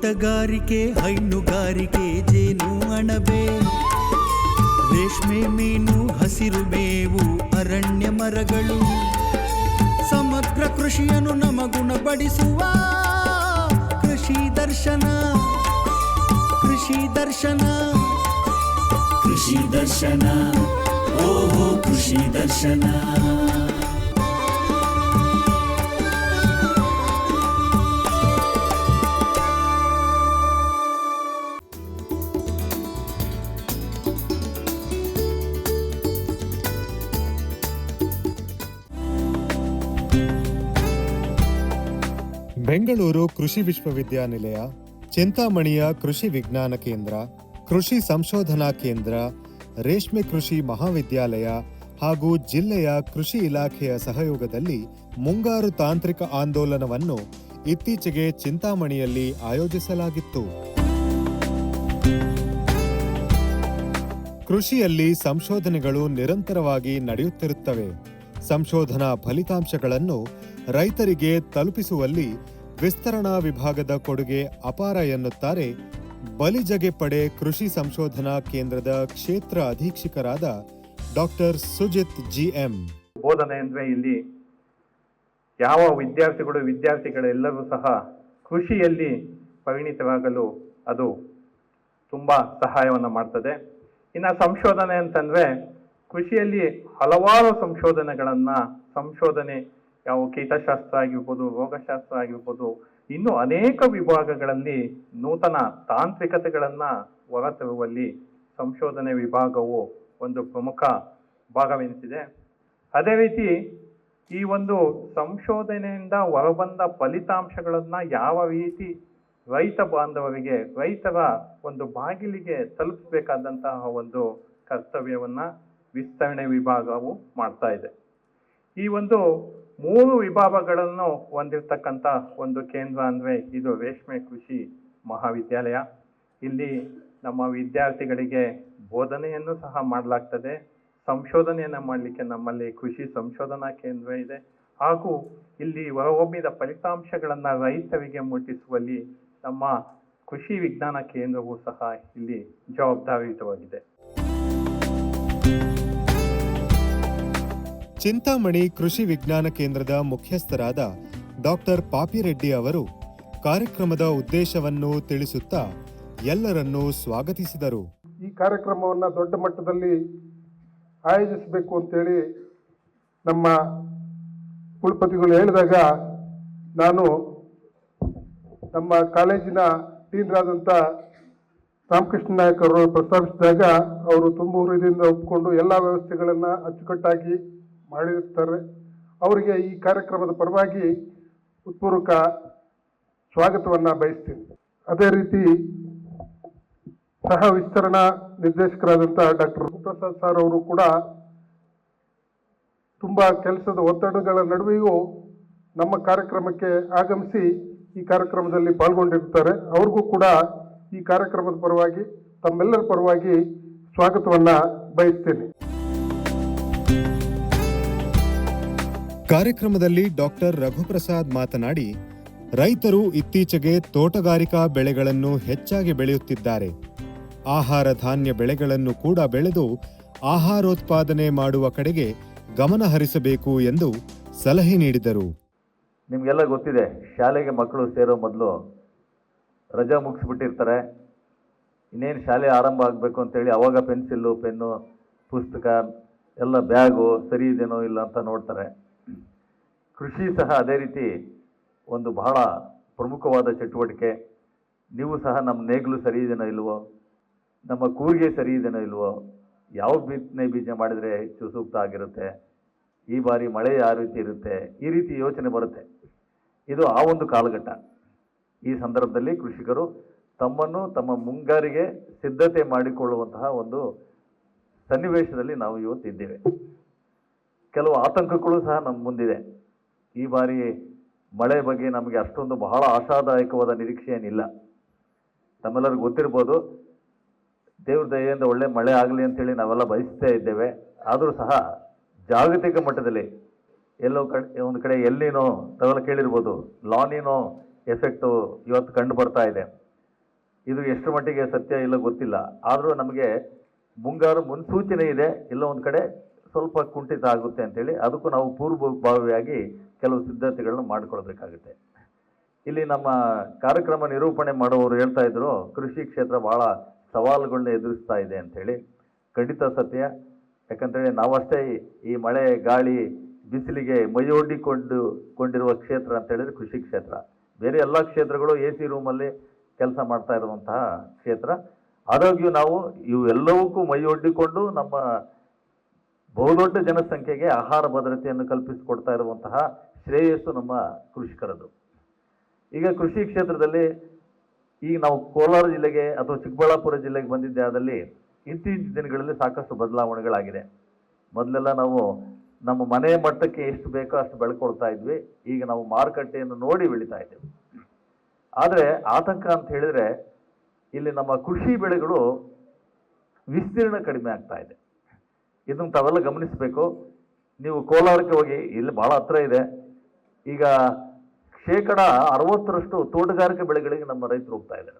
ತೋಟಗಾರಿಕೆ, ಹೈನುಗಾರಿಕೆ, ಜೇನು ಅಣಬೆ, ರೇಷ್ಮೆ, ಮೀನು, ಹಸಿರು ಮೇವು, ಅರಣ್ಯ ಮರಗಳು, ಸಮಗ್ರ ಕೃಷಿಯನ್ನು ನಮಗುಣಪಡಿಸುವ ಕೃಷಿ ದರ್ಶನ. ಕೃಷಿ ದರ್ಶನ, ಕೃಷಿ ದರ್ಶನ, ಓಹೋ ಕೃಷಿ ದರ್ಶನ. ಬೆಂಗಳೂರು ಕೃಷಿ ವಿಶ್ವವಿದ್ಯಾನಿಲಯ, ಚಿಂತಾಮಣಿಯ ಕೃಷಿ ವಿಜ್ಞಾನ ಕೇಂದ್ರ, ಕೃಷಿ ಸಂಶೋಧನಾ ಕೇಂದ್ರ, ರೇಷ್ಮೆ ಕೃಷಿ ಮಹಾವಿದ್ಯಾಲಯ ಹಾಗೂ ಜಿಲ್ಲೆಯ ಕೃಷಿ ಇಲಾಖೆಯ ಸಹಯೋಗದಲ್ಲಿ ಮುಂಗಾರು ತಾಂತ್ರಿಕ ಆಂದೋಲನವನ್ನು ಇತ್ತೀಚೆಗೆ ಚಿಂತಾಮಣಿಯಲ್ಲಿ ಆಯೋಜಿಸಲಾಗಿತ್ತು. ಕೃಷಿಯಲ್ಲಿ ಸಂಶೋಧನೆಗಳು ನಿರಂತರವಾಗಿ ನಡೆಯುತ್ತಿರುತ್ತವೆ. ಸಂಶೋಧನಾ ಫಲಿತಾಂಶಗಳನ್ನು ರೈತರಿಗೆ ತಲುಪಿಸುವಲ್ಲಿ ವಿಸ್ತರಣಾ ವಿಭಾಗದ ಕೊಡುಗೆ ಅಪಾರ ಎನ್ನುತ್ತಾರೆ ಬಲಿಜಗೆ ಪಡೆ ಕೃಷಿ ಸಂಶೋಧನಾ ಕೇಂದ್ರದ ಕ್ಷೇತ್ರ ಅಧೀಕ್ಷಕರಾದ ಡಾಕ್ಟರ್ ಸುಜಿತ್ ಜಿಎಂ. ಬೋಧನೆ ಅಂದ್ರೆ ಇಲ್ಲಿ ಯಾವ ವಿದ್ಯಾರ್ಥಿಗಳೆಲ್ಲರೂ ಸಹ ಕೃಷಿಯಲ್ಲಿ ಪರಿಣಿತರಾಗಲು ಅದು ತುಂಬಾ ಸಹಾಯವನ್ನು ಮಾಡ್ತದೆ. ಇನ್ನು ಸಂಶೋಧನೆ ಅಂತಂದ್ರೆ ಕೃಷಿಯಲ್ಲಿ ಹಲವಾರು ಸಂಶೋಧನೆ ಯಾವ ಕೀಟಶಾಸ್ತ್ರ ಆಗಿರ್ಬೋದು, ರೋಗಶಾಸ್ತ್ರ ಆಗಿರ್ಬೋದು, ಇನ್ನು ಅನೇಕ ವಿಭಾಗಗಳಲ್ಲಿ ನೂತನ ತಾಂತ್ರಿಕತೆಗಳನ್ನ ಹೊರತರುವಲ್ಲಿ ಸಂಶೋಧನೆ ವಿಭಾಗವು ಒಂದು ಪ್ರಮುಖ ಭಾಗವೆನಿಸಿದೆ. ಅದೇ ರೀತಿ ಈ ಒಂದು ಸಂಶೋಧನೆಯಿಂದ ಹೊರಬಂದ ಫಲಿತಾಂಶಗಳನ್ನ ಯಾವ ರೀತಿ ರೈತ ಬಾಂಧವರಿಗೆ, ರೈತರ ಒಂದು ಬಾಗಿಲಿಗೆ ತಲುಪಿಸಬೇಕಾದಂತಹ ಒಂದು ಕರ್ತವ್ಯವನ್ನ ವಿಸ್ತರಣೆ ವಿಭಾಗವು ಮಾಡ್ತಾ ಇದೆ. ಈ ಒಂದು 3 ವಿಭಾಗಗಳನ್ನು ಹೊಂದಿರತಕ್ಕಂಥ ಒಂದು ಕೇಂದ್ರ ಅಂದ್ರೆ ಇದು ರೇಷ್ಮೆ ಕೃಷಿ ಮಹಾವಿದ್ಯಾಲಯ. ಇಲ್ಲಿ ನಮ್ಮ ವಿದ್ಯಾರ್ಥಿಗಳಿಗೆ ಬೋಧನೆಯನ್ನು ಸಹ ಮಾಡಲಾಗ್ತದೆ. ಸಂಶೋಧನೆಯನ್ನು ಮಾಡಲಿಕ್ಕೆ ನಮ್ಮಲ್ಲಿ ಕೃಷಿ ಸಂಶೋಧನಾ ಕೇಂದ್ರ ಇದೆ. ಹಾಗೂ ಇಲ್ಲಿ ಹೊರಹೊಮ್ಮಿದ ಫಲಿತಾಂಶಗಳನ್ನು ರೈತರಿಗೆ ಮುಟ್ಟಿಸುವಲ್ಲಿ ನಮ್ಮ ಕೃಷಿ ವಿಜ್ಞಾನ ಕೇಂದ್ರವೂ ಸಹ ಇಲ್ಲಿ ಜವಾಬ್ದಾರಿಯುತವಾಗಿದೆ. ಚಿಂತಾಮಣಿ ಕೃಷಿ ವಿಜ್ಞಾನ ಕೇಂದ್ರದ ಮುಖ್ಯಸ್ಥರಾದ ಡಾಕ್ಟರ್ ಪಾಪಿರೆಡ್ಡಿ ಅವರು ಕಾರ್ಯಕ್ರಮದ ಉದ್ದೇಶವನ್ನು ತಿಳಿಸುತ್ತಾ ಎಲ್ಲರನ್ನೂ ಸ್ವಾಗತಿಸಿದರು. ಈ ಕಾರ್ಯಕ್ರಮವನ್ನು ದೊಡ್ಡ ಮಟ್ಟದಲ್ಲಿ ಆಯೋಜಿಸಬೇಕು ಅಂತೇಳಿ ನಮ್ಮ ಕುಲಪತಿಗಳು ಹೇಳಿದಾಗ ನಾನು ನಮ್ಮ ಕಾಲೇಜಿನ ಡೀನ್ರಾದಂಥ ರಾಮಕೃಷ್ಣ ನಾಯಕ್ ಅವರು ಪ್ರಸ್ತಾಪಿಸಿದಾಗ ಅವರು ತುಂಬ ಹೃದಯದಿಂದ ಒಪ್ಪಿಕೊಂಡು ಎಲ್ಲ ವ್ಯವಸ್ಥೆಗಳನ್ನು ಅಚ್ಚುಕಟ್ಟಾಗಿ ಮಾಡಿರುತ್ತಾರೆ. ಅವರಿಗೆ ಈ ಕಾರ್ಯಕ್ರಮದ ಪರವಾಗಿ ಹೃತ್ಪೂರ್ವಕ ಸ್ವಾಗತವನ್ನು ಬಯಸ್ತೀನಿ. ಅದೇ ರೀತಿ ಸಹ ವಿಸ್ತರಣಾ ನಿರ್ದೇಶಕರಾದಂಥ ಡಾಕ್ಟರ್ ರಘುಪ್ರಸಾದ್ ಸರ್ ಅವರು ಕೂಡ ತುಂಬ ಕೆಲಸದ ಒತ್ತಡಗಳ ನಡುವೆಯೂ ನಮ್ಮ ಕಾರ್ಯಕ್ರಮಕ್ಕೆ ಆಗಮಿಸಿ ಈ ಕಾರ್ಯಕ್ರಮದಲ್ಲಿ ಪಾಲ್ಗೊಂಡಿರ್ತಾರೆ. ಅವ್ರಿಗೂ ಕೂಡ ಈ ಕಾರ್ಯಕ್ರಮದ ಪರವಾಗಿ ತಮ್ಮೆಲ್ಲರ ಪರವಾಗಿ ಸ್ವಾಗತವನ್ನು ಬಯಸ್ತೇನೆ. ಕಾರ್ಯಕ್ರಮದಲ್ಲಿ ಡಾಕ್ಟರ್ ರಘುಪ್ರಸಾದ್ ಮಾತನಾಡಿ, ರೈತರು ಇತ್ತೀಚೆಗೆ ತೋಟಗಾರಿಕಾ ಬೆಳೆಗಳನ್ನು ಹೆಚ್ಚಾಗಿ ಬೆಳೆಯುತ್ತಿದ್ದಾರೆ. ಆಹಾರ ಧಾನ್ಯ ಬೆಳೆಗಳನ್ನು ಕೂಡ ಬೆಳೆದು ಆಹಾರೋತ್ಪಾದನೆ ಮಾಡುವ ಕಡೆಗೆ ಗಮನ ಹರಿಸಬೇಕು ಎಂದು ಸಲಹೆ ನೀಡಿದರು. ನಿಮಗೆಲ್ಲ ಗೊತ್ತಿದೆ, ಶಾಲೆಗೆ ಮಕ್ಕಳು ಸೇರೋ ಮೊದಲು ರಜಾ ಮುಗಿಸ್ಬಿಟ್ಟಿರ್ತಾರೆ. ಇನ್ನೇನು ಶಾಲೆ ಆರಂಭ ಆಗಬೇಕು ಅಂತೇಳಿ ಅವಾಗ ಪೆನ್ಸಿಲ್ಲು, ಪೆನ್ನು, ಪುಸ್ತಕ ಎಲ್ಲ ಬ್ಯಾಗು ಸರಿ ಇದೆನೋ ಇಲ್ಲ ಅಂತ ನೋಡ್ತಾರೆ. ಕೃಷಿ ಸಹ ಅದೇ ರೀತಿ ಒಂದು ಬಹಳ ಪ್ರಮುಖವಾದ ಚಟುವಟಿಕೆ. ನೀವು ಸಹ ನಮ್ಮ ನೇಗಿಲು ಸರಿ ಇದೆನೋ ಇಲ್ವೋ, ನಮ್ಮ ಕೂರಿಗೆ ಸರಿ ಇದೆನೋ ಇಲ್ವೋ, ಯಾವ ಬಿತ್ತನೆ ಬೀಜ ಮಾಡಿದರೆ ಹೆಚ್ಚು ಸೂಕ್ತ ಆಗಿರುತ್ತೆ, ಈ ಬಾರಿ ಮಳೆ ಯಾವ ರೀತಿ ಇರುತ್ತೆ, ಈ ರೀತಿ ಯೋಚನೆ ಬರುತ್ತೆ. ಇದು ಆ ಒಂದು ಕಾಲಘಟ್ಟ. ಈ ಸಂದರ್ಭದಲ್ಲಿ ಕೃಷಿಕರು ತಮ್ಮನ್ನು ತಮ್ಮ ಮುಂಗಾರಿಗೆ ಸಿದ್ಧತೆ ಮಾಡಿಕೊಳ್ಳುವಂತಹ ಒಂದು ಸನ್ನಿವೇಶದಲ್ಲಿ ನಾವು ಇವತ್ತಿದ್ದೇವೆ. ಕೆಲವು ಆತಂಕಗಳು ಸಹ ನಮ್ಮ ಮುಂದಿದೆ. ಈ ಬಾರಿ ಮಳೆ ಬಗ್ಗೆ ನಮಗೆ ಅಷ್ಟೊಂದು ಬಹಳ ಆಶಾದಾಯಕವಾದ ನಿರೀಕ್ಷೆ ಏನಿಲ್ಲ. ತಮ್ಮೆಲ್ಲರಿಗೂ ಗೊತ್ತಿರ್ಬೋದು, ದೇವ್ರ ದಯೆಯಿಂದ ಒಳ್ಳೆ ಮಳೆ ಆಗಲಿ ಅಂತೇಳಿ ನಾವೆಲ್ಲ ಬಯಸ್ತಾ ಇದ್ದೇವೆ. ಆದರೂ ಸಹ ಜಾಗತಿಕ ಮಟ್ಟದಲ್ಲಿ ಒಂದು ಕಡೆ ಎಲ್ಲಿನೋ ತಾವೆಲ್ಲ ಕೇಳಿರ್ಬೋದು, ಲಾನಿನೋ ಎಫೆಕ್ಟು ಇವತ್ತು ಕಂಡು ಬರ್ತಾ ಇದೆ. ಇದು ಎಷ್ಟು ಮಟ್ಟಿಗೆ ಸತ್ಯ ಇಲ್ಲ ಗೊತ್ತಿಲ್ಲ. ಆದರೂ ನಮಗೆ ಮುಂಗಾರು ಮುನ್ಸೂಚನೆ ಇದೆ, ಎಲ್ಲ ಒಂದು ಕಡೆ ಸ್ವಲ್ಪ ಕುಂಠಿತ ಆಗುತ್ತೆ ಅಂತೇಳಿ ಅದಕ್ಕೂ ನಾವು ಪೂರ್ವಭಾವಿಯಾಗಿ ಕೆಲವು ಸಿದ್ಧತೆಗಳನ್ನ ಮಾಡಿಕೊಳ್ಬೇಕಾಗುತ್ತೆ. ಇಲ್ಲಿ ನಮ್ಮ ಕಾರ್ಯಕ್ರಮ ನಿರೂಪಣೆ ಮಾಡುವವರು ಹೇಳ್ತಾ ಇದ್ರು, ಕೃಷಿ ಕ್ಷೇತ್ರ ಬಹಳ ಸವಾಲುಗಳನ್ನ ಎದುರಿಸ್ತಾ ಇದೆ ಅಂಥೇಳಿ. ಖಂಡಿತ ಸತ್ಯ. ಯಾಕಂತೇಳಿ ನಾವಷ್ಟೇ ಈ ಮಳೆ ಗಾಳಿ ಬಿಸಿಲಿಗೆ ಮೈಯೊಡ್ಡಿಕೊಂಡಿರುವ ಕ್ಷೇತ್ರ ಅಂತ ಹೇಳಿದ್ರೆ ಕೃಷಿ ಕ್ಷೇತ್ರ. ಬೇರೆ ಎಲ್ಲ ಕ್ಷೇತ್ರಗಳು AC ರೂಮಲ್ಲಿ ಕೆಲಸ ಮಾಡ್ತಾ ಇರುವಂತಹ ಕ್ಷೇತ್ರ. ಆದಾಗ್ಯೂ ನಾವು ಇವೆಲ್ಲವಕ್ಕೂ ಮೈಯೊಡ್ಡಿಕೊಂಡು ನಮ್ಮ ಬಹುದೊಡ್ಡ ಜನಸಂಖ್ಯೆಗೆ ಆಹಾರ ಭದ್ರತೆಯನ್ನು ಕಲ್ಪಿಸಿಕೊಡ್ತಾ ಇರುವಂತಹ ಶ್ರೇಯಸ್ಸು ನಮ್ಮ ಕೃಷಿಕರದು. ಈಗ ಕೃಷಿ ಕ್ಷೇತ್ರದಲ್ಲಿ ಈಗ ನಾವು ಕೋಲಾರ ಜಿಲ್ಲೆಗೆ ಅಥವಾ ಚಿಕ್ಕಬಳ್ಳಾಪುರ ಜಿಲ್ಲೆಗೆ ಬಂದಿದ್ದೆ ಆದಲ್ಲಿ ಇತ್ತೀಚಿನ ದಿನಗಳಲ್ಲಿ ಸಾಕಷ್ಟು ಬದಲಾವಣೆಗಳಾಗಿದೆ. ಮೊದಲೆಲ್ಲ ನಾವು ನಮ್ಮ ಮನೆ ಮಟ್ಟಕ್ಕೆ ಎಷ್ಟು ಬೇಕೋ ಅಷ್ಟು ಬೆಳ್ಕೊಳ್ತಾ ಇದ್ವಿ. ಈಗ ನಾವು ಮಾರುಕಟ್ಟೆಯನ್ನು ನೋಡಿ ಬೆಳೀತಾ ಇದ್ದೇವೆ. ಆದರೆ ಆತಂಕ ಅಂತ ಹೇಳಿದ್ರೆ ಇಲ್ಲಿ ನಮ್ಮ ಕೃಷಿ ಬೆಳೆಗಳು ವಿಸ್ತೀರ್ಣ ಕಡಿಮೆ ಆಗ್ತಾ ಇದೆ. ಇದನ್ನು ತಾವೆಲ್ಲ ಗಮನಿಸಬೇಕು. ನೀವು ಕೋಲಾರಕ್ಕೆ ಹೋಗಿ, ಇಲ್ಲಿ ಭಾಳ ಹತ್ರ ಇದೆ. ಈಗ 60% ತೋಟಗಾರಿಕೆ ಬೆಳೆಗಳಿಗೆ ನಮ್ಮ ರೈತರು ಹೋಗ್ತಾ ಇದ್ದಾರೆ.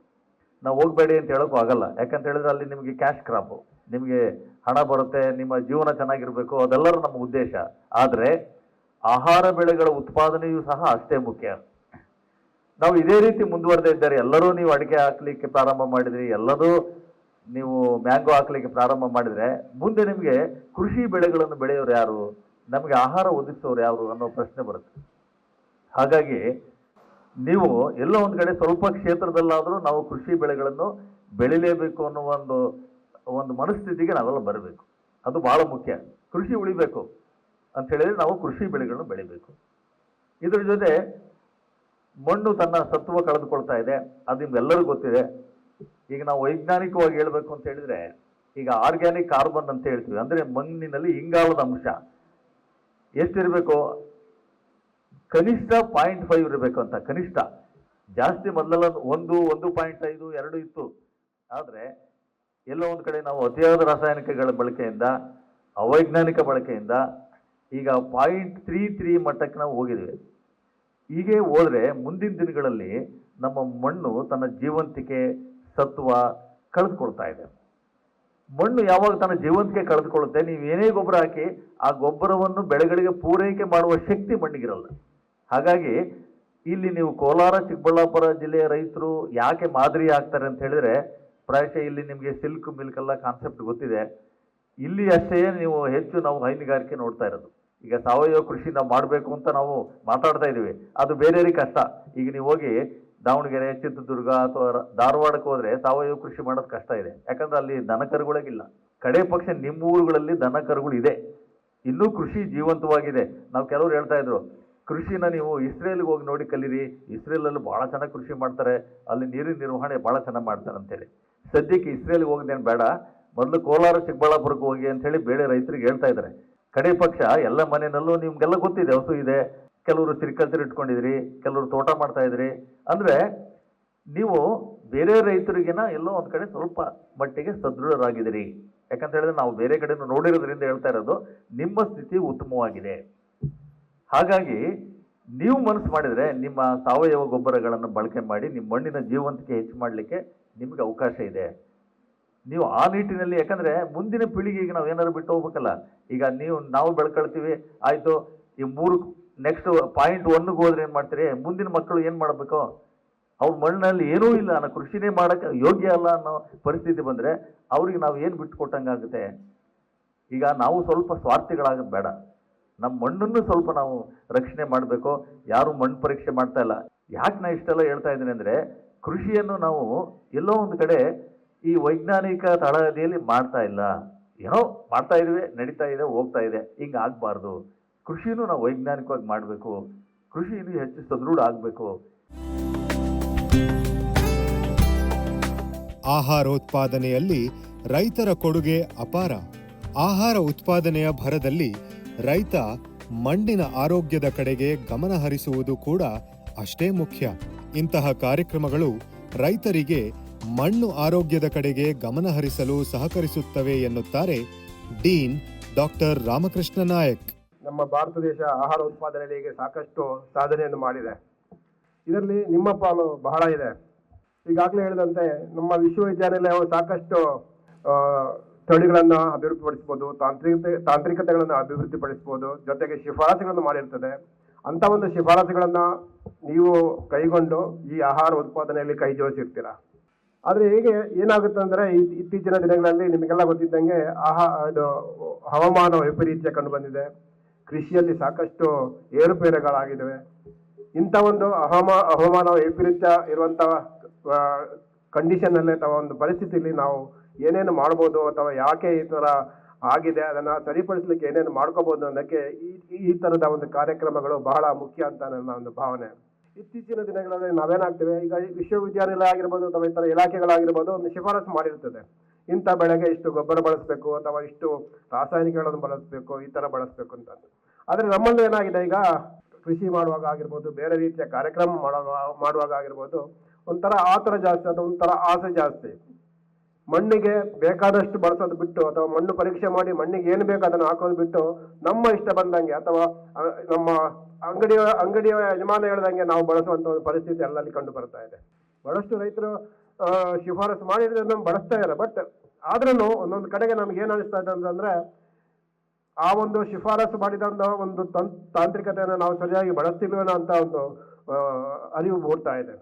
ನಾವು ಹೋಗಬೇಡಿ ಅಂತ ಹೇಳೋಕ್ಕೂ ಆಗಲ್ಲ. ಯಾಕಂತ ಹೇಳಿದ್ರೆ ಅಲ್ಲಿ ನಿಮಗೆ ಕ್ಯಾಶ್ ಕ್ರಾಪು, ನಿಮಗೆ ಹಣ ಬರುತ್ತೆ, ನಿಮ್ಮ ಜೀವನ ಚೆನ್ನಾಗಿರಬೇಕು, ಅದೆಲ್ಲರೂ ನಮ್ಮ ಉದ್ದೇಶ. ಆದರೆ ಆಹಾರ ಬೆಳೆಗಳ ಉತ್ಪಾದನೆಯೂ ಸಹ ಅಷ್ಟೇ ಮುಖ್ಯ. ನಾವು ಇದೇ ರೀತಿ ಮುಂದುವರೆದೇ ಇದ್ದಾರೆ. ಎಲ್ಲರೂ ನೀವು ಅಡಿಕೆ ಹಾಕ್ಲಿಕ್ಕೆ ಪ್ರಾರಂಭ ಮಾಡಿದ್ರಿ, ಎಲ್ಲರೂ ನೀವು ಮ್ಯಾಂಗೋ ಹಾಕ್ಲಿಕ್ಕೆ ಪ್ರಾರಂಭ ಮಾಡಿದರೆ ಮುಂದೆ ನಿಮಗೆ ಕೃಷಿ ಬೆಳೆಗಳನ್ನು ಬೆಳೆಯೋರು ಯಾರು, ನಮಗೆ ಆಹಾರ ಒದಗಿಸೋರು ಯಾರು ಅನ್ನೋ ಪ್ರಶ್ನೆ ಬರುತ್ತೆ. ಹಾಗಾಗಿ ನೀವು ಎಲ್ಲ ಒಂದು ಕಡೆ ಸ್ವಲ್ಪ ಕ್ಷೇತ್ರದಲ್ಲಾದರೂ ನಾವು ಕೃಷಿ ಬೆಳೆಗಳನ್ನು ಬೆಳಿಲೇಬೇಕು ಅನ್ನೋ ಒಂದು ಮನಸ್ಥಿತಿಗೆ ನಾವೆಲ್ಲ ಬರಬೇಕು. ಅದು ಬಹಳ ಮುಖ್ಯ. ಕೃಷಿ ಉಳಿಬೇಕು ಅಂತ ಹೇಳಿದ್ರೆ ನಾವು ಕೃಷಿ ಬೆಳೆಗಳನ್ನು ಬೆಳಿಬೇಕು. ಇದ್ರ ಜೊತೆ ಮಣ್ಣು ತನ್ನ ಸತ್ವ ಕಳೆದುಕೊಳ್ತಾ ಇದೆ, ಅದು ನಿಮ್ಗೆಲ್ಲರಿಗೂ ಗೊತ್ತಿದೆ. ಈಗ ನಾವು ವೈಜ್ಞಾನಿಕವಾಗಿ ಹೇಳಬೇಕು ಅಂತ ಹೇಳಿದ್ರೆ, ಈಗ ಆರ್ಗ್ಯಾನಿಕ್ ಕಾರ್ಬನ್ ಅಂತ ಹೇಳ್ತೀವಿ, ಅಂದರೆ ಮಣ್ಣಿನಲ್ಲಿ ಇಂಗಾಲದ ಅಂಶ ಎಷ್ಟಿರಬೇಕು, ಕನಿಷ್ಠ 0.5 ಇರಬೇಕು ಅಂತ. ಕನಿಷ್ಠ. ಜಾಸ್ತಿ ಮೊದಲೆಲ್ಲ 1.5 2 ಇತ್ತು. ಆದರೆ ಎಲ್ಲ ಒಂದು ಕಡೆ ನಾವು ಅತಿಯಾದ ರಾಸಾಯನಿಕಗಳ ಬಳಕೆಯಿಂದ, ಅವೈಜ್ಞಾನಿಕ ಬಳಕೆಯಿಂದ ಈಗ 0.33 ಮಟ್ಟಕ್ಕೆ ನಾವು ಹೋಗಿದ್ದೀವಿ. ಹೀಗೆ ಹೋದರೆ ಮುಂದಿನ ದಿನಗಳಲ್ಲಿ ನಮ್ಮ ಮಣ್ಣು ತನ್ನ ಜೀವಂತಿಕೆ ಸತ್ವ ಕಳೆದುಕೊಳ್ತಾ ಇದೆ. ಮಣ್ಣು ಯಾವಾಗ ತನ್ನ ಜೀವಂತಿಕೆ ಕಳೆದುಕೊಳ್ಳುತ್ತೆ, ನೀವು ಏನೇ ಗೊಬ್ಬರ ಹಾಕಿ ಆ ಗೊಬ್ಬರವನ್ನು ಬೆಳೆಗಳಿಗೆ ಪೂರೈಕೆ ಮಾಡುವ ಶಕ್ತಿ ಮಣ್ಣಿಗಿರಲ್ಲ. ಹಾಗಾಗಿ ಇಲ್ಲಿ ನೀವು ಕೋಲಾರ ಚಿಕ್ಕಬಳ್ಳಾಪುರ ಜಿಲ್ಲೆಯ ರೈತರು ಯಾಕೆ ಮಾದರಿ ಆಗ್ತಾರೆ ಅಂತ ಹೇಳಿದ್ರೆ, ಪ್ರಾಯಶಃ ಇಲ್ಲಿ ನಿಮಗೆ ಸಿಲ್ಕ್ ಮಿಲ್ಕ್ ಎಲ್ಲ ಕಾನ್ಸೆಪ್ಟ್ ಗೊತ್ತಿದೆ. ಇಲ್ಲಿ ಅಷ್ಟೇ ನೀವು ಹೆಚ್ಚು ನಾವು ಹೈನುಗಾರಿಕೆ ನೋಡ್ತಾ ಇರೋದು. ಈಗ ಸಾವಯವ ಕೃಷಿ ನಾವು ಮಾಡಬೇಕು ಅಂತ ನಾವು ಮಾತಾಡ್ತಾ ಇದ್ದೀವಿ, ಅದು ಬೇರೆಯವರಿಗೆ ಕಷ್ಟ. ಈಗ ನೀವು ಹೋಗಿ ದಾವಣಗೆರೆ, ಚಿತ್ರದುರ್ಗ ಅಥವಾ ಧಾರವಾಡಕ್ಕೆ ಹೋದರೆ ಸಾವಯವ ಕೃಷಿ ಮಾಡೋದು ಕಷ್ಟ ಇದೆ. ಯಾಕಂದ್ರೆ ಅಲ್ಲಿ ದನ ಕರುಗಳಿಗಿಲ್ಲ. ಕಡೆ ಪಕ್ಷ ನಿಮ್ಮ ಊರುಗಳಲ್ಲಿ ದನ ಕರುಗಳು ಇದೆ, ಇನ್ನೂ ಕೃಷಿ ಜೀವಂತವಾಗಿದೆ. ನಾವು ಕೆಲವರು ಹೇಳ್ತಾ ಇದ್ರು, ಕೃಷಿನ ನೀವು ಇಸ್ರೇಲ್ಗೆ ಹೋಗಿ ನೋಡಿ ಕಲೀರಿ, ಇಸ್ರೇಲಲ್ಲಿ ಭಾಳ ಚೆನ್ನಾಗಿ ಕೃಷಿ ಮಾಡ್ತಾರೆ, ಅಲ್ಲಿ ನೀರಿನ ನಿರ್ವಹಣೆ ಭಾಳ ಚೆನ್ನಾಗಿ ಮಾಡ್ತಾರೆ ಅಂತೇಳಿ. ಸದ್ಯಕ್ಕೆ ಇಸ್ರೇಲ್ಗೆ ಹೋಗೋದೇನು ಬೇಡ, ಮೊದಲು ಕೋಲಾರ ಚಿಕ್ಕಬಳ್ಳಾಪುರಕ್ಕೆ ಹೋಗಿ ಅಂಥೇಳಿ ಬೇರೆ ರೈತರಿಗೆ ಹೇಳ್ತಾ ಇದ್ದಾರೆ. ಕಡೆ ಪಕ್ಷ ಎಲ್ಲ ಮನೆಯಲ್ಲೂ ನಿಮ್ಗೆಲ್ಲ ಗೊತ್ತಿದೆ, ಹಸು ಇದೆ, ಕೆಲವರು ಸಿರಿಕಲ್ಚರ್ ಇಟ್ಕೊಂಡಿದ್ರಿ, ಕೆಲವರು ತೋಟ ಮಾಡ್ತಾ ಇದ್ರಿ. ಅಂದರೆ ನೀವು ಬೇರೆ ರೈತರಿಗಿನ ಎಲ್ಲೋ ಒಂದು ಕಡೆ ಸ್ವಲ್ಪ ಮಟ್ಟಿಗೆ ಸದೃಢರಾಗಿದ್ದೀರಿ. ಯಾಕಂತ ಹೇಳಿದ್ರೆ ನಾವು ಬೇರೆ ಕಡೆನೂ ನೋಡಿರೋದ್ರಿಂದ ಹೇಳ್ತಾ ಇರೋದು, ನಿಮ್ಮ ಸ್ಥಿತಿ ಉತ್ತಮವಾಗಿದೆ. ಹಾಗಾಗಿ ನೀವು ಮನಸ್ಸು ಮಾಡಿದರೆ ನಿಮ್ಮ ಸಾವಯವ ಗೊಬ್ಬರಗಳನ್ನು ಬಳಕೆ ಮಾಡಿ ನಿಮ್ಮ ಮಣ್ಣಿನ ಜೀವಂತಿಕೆ ಹೆಚ್ಚು ಮಾಡಲಿಕ್ಕೆ ನಿಮಗೆ ಅವಕಾಶ ಇದೆ. ನೀವು ಆ ನಿಟ್ಟಿನಲ್ಲಿ, ಯಾಕಂದರೆ ಮುಂದಿನ ಪೀಳಿಗೆಗೆ ನಾವು ಏನಾದ್ರು ಬಿಟ್ಟು ಹೋಗ್ಬೇಕಲ್ಲ. ಈಗ ನಾವು ಬೆಳ್ಕೊಳ್ತೀವಿ, ಆಯಿತು, ಈ 3 ನೆಕ್ಸ್ಟ್ 0.1ಗೆ ಹೋದ್ರೆ ಏನು ಮಾಡ್ತೀರಿ, ಮುಂದಿನ ಮಕ್ಕಳು ಏನು ಮಾಡಬೇಕು, ಅವ್ರ ಮಣ್ಣಲ್ಲಿ ಏನೂ ಇಲ್ಲ, ನಾನು ಕೃಷಿನೇ ಮಾಡೋಕ್ಕೆ ಯೋಗ್ಯ ಅಲ್ಲ ಅನ್ನೋ ಪರಿಸ್ಥಿತಿ ಬಂದರೆ ಅವ್ರಿಗೆ ನಾವು ಏನು ಬಿಟ್ಟು ಕೊಟ್ಟಂಗಾಗುತ್ತೆ. ಈಗ ನಾವು ಸ್ವಲ್ಪ ಸ್ವಾರ್ಥಿಗಳಾಗೋದು ಬೇಡ, ನಮ್ಮ ಮಣ್ಣನ್ನು ಸ್ವಲ್ಪ ನಾವು ರಕ್ಷಣೆ ಮಾಡಬೇಕು. ಯಾರು ಮಣ್ಣು ಪರೀಕ್ಷೆ ಮಾಡ್ತಾ ಇಲ್ಲ. ಯಾಕೆ ನಾ ಇಷ್ಟೆಲ್ಲ ಹೇಳ್ತಾ ಇದ್ದೀನಿ ಅಂದರೆ, ಕೃಷಿಯನ್ನು ನಾವು ಎಲ್ಲೋ ಒಂದು ಕಡೆ ಈ ವೈಜ್ಞಾನಿಕ ತಳಹದಿಯಲ್ಲಿ ಮಾಡ್ತಾ ಇಲ್ಲ. ಏನೋ ಮಾಡ್ತಾ ಇದ್ವಿ, ನಡೀತಾ ಇದೆ, ಹೋಗ್ತಾ ಇದೆ. ಹಿಂಗೆ ಆಗಬಾರ್ದು. ಕೃಷಿನೂ ನಾವು ವೈಜ್ಞಾನಿಕವಾಗಿ ಮಾಡಬೇಕು. ಕೃಷಿ ಇನ್ನೂ ಹೆಚ್ಚು ಸದೃಢ ಆಗಬೇಕು. ಆಹಾರೋತ್ಪಾದನೆಯಲ್ಲಿ ರೈತರ ಕೊಡುಗೆ ಅಪಾರ. ಆಹಾರ ಉತ್ಪಾದನೆಯ ಭರದಲ್ಲಿ ರೈತ ಮಣ್ಣಿನ ಆರೋಗ್ಯದ ಕಡೆಗೆ ಗಮನ ಹರಿಸುವುದು ಕೂಡ ಅಷ್ಟೇ ಮುಖ್ಯ. ಇಂತಹ ಕಾರ್ಯಕ್ರಮಗಳು ರೈತರಿಗೆ ಮಣ್ಣು ಆರೋಗ್ಯದ ಕಡೆಗೆ ಗಮನ ಹರಿಸಲು ಸಹಕರಿಸುತ್ತವೆ ಎನ್ನುತ್ತಾರೆ ಡೀನ್ ಡಾಕ್ಟರ್ ರಾಮಕೃಷ್ಣ ನಾಯಕ್. ನಮ್ಮ ಭಾರತ ದೇಶ ಆಹಾರ ಉತ್ಪಾದನೆಯಲ್ಲಿ ಈಗ ಸಾಕಷ್ಟು ಸಾಧನೆಯನ್ನು ಮಾಡಿದೆ. ಇದರಲ್ಲಿ ನಿಮ್ಮ ಪಾಲು ಬಹಳ ಇದೆ. ಈಗಾಗಲೇ ಹೇಳಿದಂತೆ ನಮ್ಮ ವಿಶ್ವವಿದ್ಯಾನಿಲಯವು ಸಾಕಷ್ಟು ತಳಿಗಳನ್ನು ಅಭಿವೃದ್ಧಿಪಡಿಸ್ಬೋದು, ತಾಂತ್ರಿಕತೆಗಳನ್ನು ಅಭಿವೃದ್ಧಿಪಡಿಸ್ಬೋದು, ಜೊತೆಗೆ ಶಿಫಾರಸುಗಳನ್ನು ಮಾಡಿರ್ತದೆ. ಅಂಥ ಒಂದು ಶಿಫಾರಸುಗಳನ್ನು ನೀವು ಕೈಗೊಂಡು ಈ ಆಹಾರ ಉತ್ಪಾದನೆಯಲ್ಲಿ ಕೈ ಜೋಡಿಸಿರ್ತೀರ. ಆದರೆ ಹೇಗೆ ಏನಾಗುತ್ತೆ ಅಂದರೆ ಇತ್ತೀಚಿನ ದಿನಗಳಲ್ಲಿ ನಿಮಗೆಲ್ಲ ಗೊತ್ತಿದ್ದಂಗೆ ಇದು ಹವಾಮಾನ ವೈಪರೀತ್ಯ ಕಂಡು ಬಂದಿದೆ. ಕೃಷಿಯಲ್ಲಿ ಸಾಕಷ್ಟು ಏರುಪೇರುಗಳಾಗಿದ್ದಾವೆ. ಇಂಥ ಒಂದು ಹವಾಮಾನ ವೈಪರೀತ್ಯ ಇರುವಂಥ ಕಂಡೀಷನ್ನಲ್ಲಿ ಅಥವಾ ಒಂದು ಪರಿಸ್ಥಿತಿಯಲ್ಲಿ ನಾವು ಏನೇನು ಮಾಡ್ಬೋದು ಅಥವಾ ಯಾಕೆ ಈ ಥರ ಆಗಿದೆ ಅದನ್ನು ಸರಿಪಡಿಸಲಿಕ್ಕೆ ಏನೇನು ಮಾಡ್ಕೋಬೋದು ಅನ್ನೋಕ್ಕೆ ಈ ಥರದ ಒಂದು ಕಾರ್ಯಕ್ರಮಗಳು ಬಹಳ ಮುಖ್ಯ ಅಂತ ನನ್ನ ಒಂದು ಭಾವನೆ. ಇತ್ತೀಚಿನ ದಿನಗಳಲ್ಲಿ ನಾವೇನಾಗ್ತೇವೆ, ಈಗ ವಿಶ್ವವಿದ್ಯಾನಿಲಯ ಆಗಿರ್ಬೋದು ಅಥವಾ ಇತರ ಇಲಾಖೆಗಳಾಗಿರ್ಬೋದು ಒಂದು ಶಿಫಾರಸು ಮಾಡಿರ್ತದೆ. ಇಂಥ ಬೆಳೆಗೆ ಇಷ್ಟು ಗೊಬ್ಬರ ಬಳಸಬೇಕು ಅಥವಾ ಇಷ್ಟು ರಾಸಾಯನಿಕಗಳನ್ನು ಬಳಸಬೇಕು, ಈ ಥರ ಬಳಸಬೇಕು ಅಂತ. ಆದರೆ ನಮ್ಮಲ್ಲಿ ಏನಾಗಿದೆ, ಈಗ ಕೃಷಿ ಮಾಡುವಾಗ ಆಗಿರ್ಬೋದು, ಬೇರೆ ರೀತಿಯ ಕಾರ್ಯಕ್ರಮ ಮಾಡುವಾಗ ಆಗಿರ್ಬೋದು, ಒಂಥರ ಆತರ ಜಾಸ್ತಿ ಅಥವಾ ಒಂಥರ ಆಸೆ ಜಾಸ್ತಿ. ಮಣ್ಣಿಗೆ ಬೇಕಾದಷ್ಟು ಬಳಸೋದು ಬಿಟ್ಟು ಅಥವಾ ಮಣ್ಣು ಪರೀಕ್ಷೆ ಮಾಡಿ ಮಣ್ಣಿಗೆ ಏನು ಬೇಕು ಅದನ್ನು ಹಾಕೋದು ಬಿಟ್ಟು ನಮ್ಮ ಇಷ್ಟ ಬಂದಂಗೆ ಅಥವಾ ನಮ್ಮ ಅಂಗಡಿಯ ಯಜಮಾನ ಹೇಳ್ದಂಗೆ ನಾವು ಬಳಸುವಂಥ ಒಂದು ಪರಿಸ್ಥಿತಿ ಅಲ್ಲಲ್ಲಿ ಕಂಡು ಬರ್ತಾ ಇದೆ. ಬಹಳಷ್ಟು ರೈತರು ಶಿಫಾರಸು ಮಾಡಿದ್ರೆ ನಮ್ಮ ಬಳಸ್ತಾ ಇದ್ದಾರೆ. ಬಟ್ ಆದ್ರೂ ಒಂದೊಂದು ಕಡೆಗೆ ನಮ್ಗೆ ಏನು ಅನಿಸ್ತಾ ಇದೆ ಅಂತಂದ್ರೆ, ಆ ಒಂದು ಶಿಫಾರಸು ಮಾಡಿದ ಒಂದು ತಾಂತ್ರಿಕತೆಯನ್ನು ನಾವು ಸರಿಯಾಗಿ ಬಳಸ್ತಿಲ್ವೇನೋ ಅಂತ ಒಂದು ಅರಿವು ಮೂಡ್ತಾ ಇದೆ.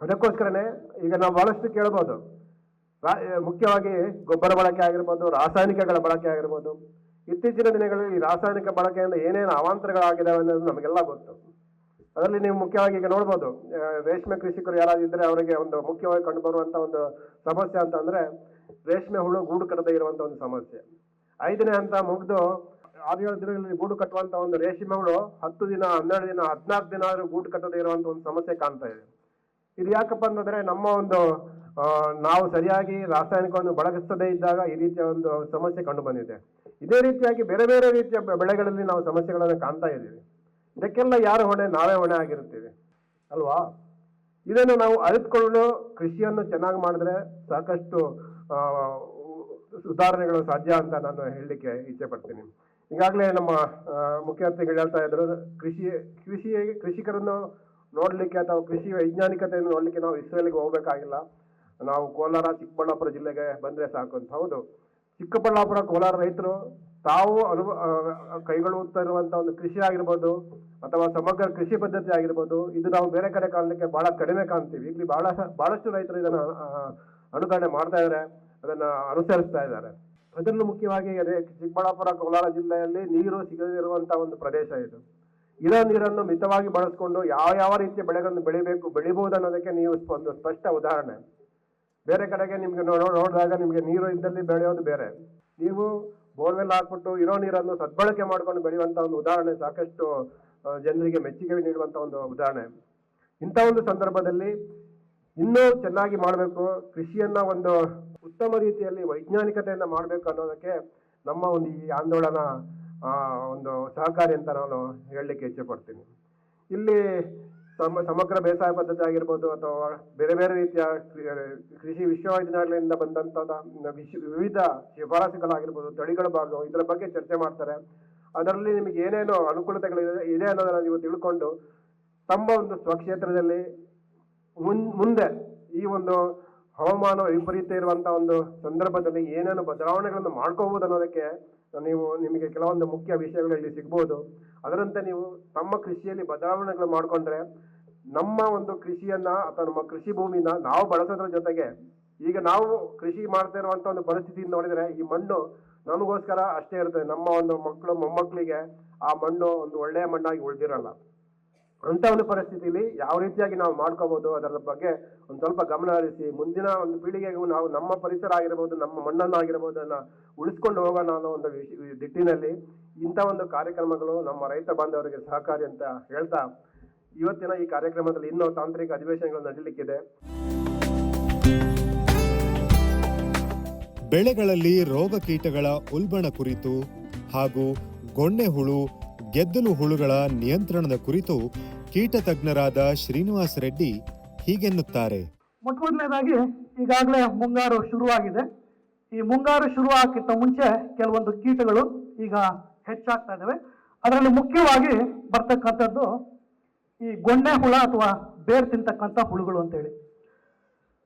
ಅದಕ್ಕೋಸ್ಕರನೇ ಈಗ ನಾವು ಬಹಳಷ್ಟು ಕೇಳ್ಬೋದು, ಮುಖ್ಯವಾಗಿ ಗೊಬ್ಬರ ಬಳಕೆ ಆಗಿರ್ಬೋದು, ರಾಸಾಯನಿಕಗಳ ಬಳಕೆ ಆಗಿರ್ಬೋದು. ಇತ್ತೀಚಿನ ದಿನಗಳಲ್ಲಿ ರಾಸಾಯನಿಕ ಬಳಕೆಯಿಂದ ಏನೇನು ಅವಾಂತರಗಳಾಗಿದ್ದಾವೆ ಅನ್ನೋದು ನಮಗೆಲ್ಲ ಗೊತ್ತು. ಅದರಲ್ಲಿ ನೀವು ಮುಖ್ಯವಾಗಿ ಈಗ ನೋಡ್ಬೋದು, ರೇಷ್ಮೆ ಕೃಷಿಕರು ಯಾರಾಗಿದ್ದರೆ ಅವರಿಗೆ ಒಂದು ಮುಖ್ಯವಾಗಿ ಕಂಡುಬರುವಂಥ ಒಂದು ಸಮಸ್ಯೆ ಅಂತಂದರೆ ರೇಷ್ಮೆ ಹುಳು ಗೂಡು ಕಟ್ಟದೇ ಇರುವಂಥ ಒಂದು ಸಮಸ್ಯೆ. 5ನೇ ಹಂತ ಮುಗಿದು 6-7 ದಿನಗಳಲ್ಲಿ ಗೂಡು ಕಟ್ಟುವಂಥ ಒಂದು ರೇಷ್ಮೆ ಹುಳು 10 ದಿನ, 12 ದಿನ, 14 ದಿನ ಆದರೂ ಗೂಡು ಕಟ್ಟದೇ ಇರುವಂಥ ಒಂದು ಸಮಸ್ಯೆ ಕಾಣ್ತಾ ಇದೆ. ಇದು ಯಾಕಪ್ಪ ಅಂತಂದರೆ ನಮ್ಮ ಒಂದು ನಾವು ಸರಿಯಾಗಿ ರಾಸಾಯನಿಕವನ್ನು ಬಳಸದೇ ಇದ್ದಾಗ ಈ ರೀತಿಯ ಒಂದು ಸಮಸ್ಯೆ ಕಂಡು ಬಂದಿದೆ. ಇದೇ ರೀತಿಯಾಗಿ ಬೇರೆ ಬೇರೆ ರೀತಿಯ ಬೆಳೆಗಳಲ್ಲಿ ನಾವು ಸಮಸ್ಯೆಗಳನ್ನು ಕಾಣ್ತಾ ಇದ್ದೀವಿ. ಇದಕ್ಕೆಲ್ಲ ಯಾರು ಹೊಣೆ? ನಾವೇ ಹೊಣೆ ಆಗಿರ್ತೀವಿ ಅಲ್ವಾ? ಇದನ್ನು ನಾವು ಅರಿತುಕೊಂಡು ಕೃಷಿಯನ್ನು ಚೆನ್ನಾಗಿ ಮಾಡಿದ್ರೆ ಸಾಕಷ್ಟು ಸುಧಾರಣೆಗಳು ಸಾಧ್ಯ ಅಂತ ನಾನು ಹೇಳಲಿಕ್ಕೆ ಇಚ್ಛೆ ಪಡ್ತೀನಿ. ಈಗಾಗಲೇ ನಮ್ಮ ಮುಖ್ಯಮಂತ್ರಿಗಳು ಹೇಳ್ತಾ ಇದ್ರು, ಕೃಷಿಕರನ್ನು ನೋಡಲಿಕ್ಕೆ ಅಥವಾ ಕೃಷಿ ವೈಜ್ಞಾನಿಕತೆಯನ್ನು ನೋಡಲಿಕ್ಕೆ ನಾವು ಇಸ್ರೇಲ್ಗೆ ಹೋಗಬೇಕಾಗಿಲ್ಲ, ನಾವು ಕೋಲಾರ ಚಿಕ್ಕಬಳ್ಳಾಪುರ ಜಿಲ್ಲೆಗೆ ಬಂದರೆ ಸಾಕು ಅಂತ. ಹೌದು, ಚಿಕ್ಕಬಳ್ಳಾಪುರ ಕೋಲಾರ ರೈತರು ತಾವು ಕೈಗೊಳ್ಳುತ್ತಾ ಇರುವಂಥ ಒಂದು ಕೃಷಿ ಆಗಿರ್ಬೋದು ಅಥವಾ ಸಮಗ್ರ ಕೃಷಿ ಪದ್ಧತಿ ಆಗಿರ್ಬೋದು, ಇದು ನಾವು ಬೇರೆ ಕಡೆ ಕಾಣಲಿಕ್ಕೆ ಬಹಳ ಕಡಿಮೆ ಕಾಣ್ತೀವಿ. ಇಲ್ಲಿ ಬಹಳಷ್ಟು ರೈತರು ಇದನ್ನು ಅನುಕರಣೆ ಮಾಡ್ತಾ ಇದ್ದಾರೆ, ಅದನ್ನು ಅನುಸರಿಸ್ತಾ ಇದ್ದಾರೆ. ಅದರಲ್ಲೂ ಮುಖ್ಯವಾಗಿ ಚಿಕ್ಕಬಳ್ಳಾಪುರ ಕೋಲಾರ ಜಿಲ್ಲೆಯಲ್ಲಿ ನೀರು ಸಿಗದಿರುವಂಥ ಒಂದು ಪ್ರದೇಶ ಇದು. ಇರೋ ನೀರನ್ನು ಮಿತವಾಗಿ ಬಳಸ್ಕೊಂಡು ಯಾವ ರೀತಿಯ ಬೆಳೆಗಳನ್ನು ಬೆಳಿಬಹುದು ಅನ್ನೋದಕ್ಕೆ ನೀವು ಒಂದು ಸ್ಪಷ್ಟ ಉದಾಹರಣೆ. ಬೇರೆ ಕಡೆಗೆ ನಿಮ್ಗೆ ನೋಡಿದಾಗ ನಿಮಗೆ ನೀರು ಇದ್ದಲ್ಲಿ ಬೆಳೆಯೋದು ಬೇರೆ, ನೀವು ಬೋರ್ವೆಲ್ ಹಾಕ್ಬಿಟ್ಟು ಇರೋ ನೀರನ್ನು ಸದ್ಬಳಕೆ ಮಾಡ್ಕೊಂಡು ಬೆಳೆಯುವಂಥ ಒಂದು ಉದಾಹರಣೆ ಸಾಕಷ್ಟು ಜನರಿಗೆ ಮೆಚ್ಚುಗೆ ನೀಡುವಂಥ ಒಂದು ಉದಾಹರಣೆ. ಇಂಥ ಒಂದು ಸಂದರ್ಭದಲ್ಲಿ ಇನ್ನೂ ಚೆನ್ನಾಗಿ ಮಾಡಬೇಕು, ಕೃಷಿಯನ್ನ ಒಂದು ಉತ್ತಮ ರೀತಿಯಲ್ಲಿ ವೈಜ್ಞಾನಿಕತೆಯಿಂದ ಮಾಡಬೇಕು ಅನ್ನೋದಕ್ಕೆ ನಮ್ಮ ಒಂದು ಈ ಆಂದೋಲನ ಒಂದು ಸಹಕಾರಿ ಅಂತ ನಾನು ಹೇಳಲಿಕ್ಕೆ ಇಚ್ಛೆ ಪಡ್ತೀನಿ. ಇಲ್ಲಿ ಸಮಗ್ರ ಬೇಸಾಯ ಪದ್ಧತಿ ಆಗಿರ್ಬೋದು ಅಥವಾ ಬೇರೆ ಬೇರೆ ರೀತಿಯ ಕೃಷಿ ವಿಶ್ವವಿದ್ಯಾನಿಲಯದಿಂದ ಬಂದಂಥ ವಿವಿಧ ಶಿಫಾರಸುಗಳಾಗಿರ್ಬೋದು, ತಳಿಗಳ ಭಾಗ, ಇದರ ಬಗ್ಗೆ ಚರ್ಚೆ ಮಾಡ್ತಾರೆ. ಅದರಲ್ಲಿ ನಿಮಗೆ ಏನೇನು ಅನುಕೂಲತೆಗಳಿದೆ ಅನ್ನೋದನ್ನು ನೀವು ತಿಳ್ಕೊಂಡು ತಮ್ಮ ಒಂದು ಸ್ವಕ್ಷೇತ್ರದಲ್ಲಿ ಮುಂದೆ ಈ ಒಂದು ಹವಾಮಾನ ವೈಪರೀತ್ಯ ಇರುವಂಥ ಒಂದು ಸಂದರ್ಭದಲ್ಲಿ ಏನೇನು ಬದಲಾವಣೆಗಳನ್ನು ಮಾಡ್ಕೋಬಹುದು ಅನ್ನೋದಕ್ಕೆ ನಿಮಗೆ ಕೆಲವೊಂದು ಮುಖ್ಯ ವಿಷಯಗಳು ಇಲ್ಲಿ ಸಿಗ್ಬೋದು. ಅದರಂತೆ ನೀವು ತಮ್ಮ ಕೃಷಿಯಲ್ಲಿ ಬದಲಾವಣೆಗಳು ಮಾಡಿಕೊಂಡ್ರೆ ನಮ್ಮ ಒಂದು ಕೃಷಿಯನ್ನ ಅಥವಾ ನಮ್ಮ ಕೃಷಿ ಭೂಮಿನ ನಾವು ಬಳಸೋದ್ರ ಜೊತೆಗೆ, ಈಗ ನಾವು ಕೃಷಿ ಮಾಡ್ತಾ ಇರುವಂಥ ಒಂದು ಪರಿಸ್ಥಿತಿ ನೋಡಿದರೆ ಈ ಮಣ್ಣು ನಮಗೋಸ್ಕರ ಅಷ್ಟೇ ಇರ್ತದೆ, ನಮ್ಮ ಒಂದು ಮಕ್ಕಳು ಮೊಮ್ಮಕ್ಕಳಿಗೆ ಆ ಮಣ್ಣು ಒಂದು ಒಳ್ಳೆಯ ಮಣ್ಣಾಗಿ ಉಳಿದಿರಲ್ಲ. ಅಂತ ಒಂದು ಪರಿಸ್ಥಿತಿಯಲ್ಲಿ ಯಾವ ರೀತಿಯಾಗಿ ನಾವು ಮಾಡ್ಕೋಬಹುದು ಅದರ ಬಗ್ಗೆ ಒಂದು ಸ್ವಲ್ಪ ಗಮನ ಹರಿಸಿ ಮುಂದಿನ ಒಂದು ಪೀಳಿಗೆಗೂ ನಾವು ನಮ್ಮ ಪರಿಸರ ಆಗಿರ್ಬೋದು, ನಮ್ಮ ಮಣ್ಣನ್ನು ಆಗಿರ್ಬೋದು ಅದನ್ನ ಉಳಿಸ್ಕೊಂಡು ಹೋಗೋಣ ಅನ್ನೋ ಒಂದು ದಿಟ್ಟಿನಲ್ಲಿ ಇಂಥ ಒಂದು ಕಾರ್ಯಕ್ರಮಗಳು ನಮ್ಮ ರೈತ ಬಾಂಧವರಿಗೆ ಸಹಕಾರಿ ಅಂತ ಹೇಳ್ತಾ, ಇವತ್ತಿನ ಈ ಕಾರ್ಯಕ್ರಮದಲ್ಲಿ ಇನ್ನೂ ತಾಂತ್ರಿಕ ಅಧಿವೇಶನಗಳು ನಡೆಯಲಿಕ್ಕಿದೆ. ಬೆಳೆಗಳಲ್ಲಿ ರೋಗ ಕೀಟಗಳ ಉಲ್ಬಣ ಕುರಿತು ಹಾಗೂ ಗೊಣ್ಣೆ ಹುಳು, ಗೆದ್ದಲು ಹುಳುಗಳ ನಿಯಂತ್ರಣದ ಕುರಿತು ಕೀಟ ತಜ್ಞರಾದ ಶ್ರೀನಿವಾಸ್ ರೆಡ್ಡಿ ಹೀಗೆನ್ನುತ್ತಾರೆ. ಮೊದಲನೇದಾಗಿ ಈಗಾಗಲೇ ಮುಂಗಾರು ಶುರುವಾಗಿದೆ. ಈ ಮುಂಗಾರು ಶುರುವಾಗಕ್ಕಿಂತ ಮುಂಚೆ ಕೆಲವೊಂದು ಕೀಟಗಳು ಈಗ ಹೆಚ್ಚಾಗ್ತಾ ಇದ್ದಾವೆ. ಅದರಲ್ಲಿ ಮುಖ್ಯವಾಗಿ ಬರ್ತಕ್ಕಂಥದ್ದು ಈ ಗೊಣ್ಣೆ ಹುಳ ಅಥವಾ ಬೇರ್ ತಿಂತಕ್ಕಂಥ ಹುಳುಗಳು ಅಂತೇಳಿ.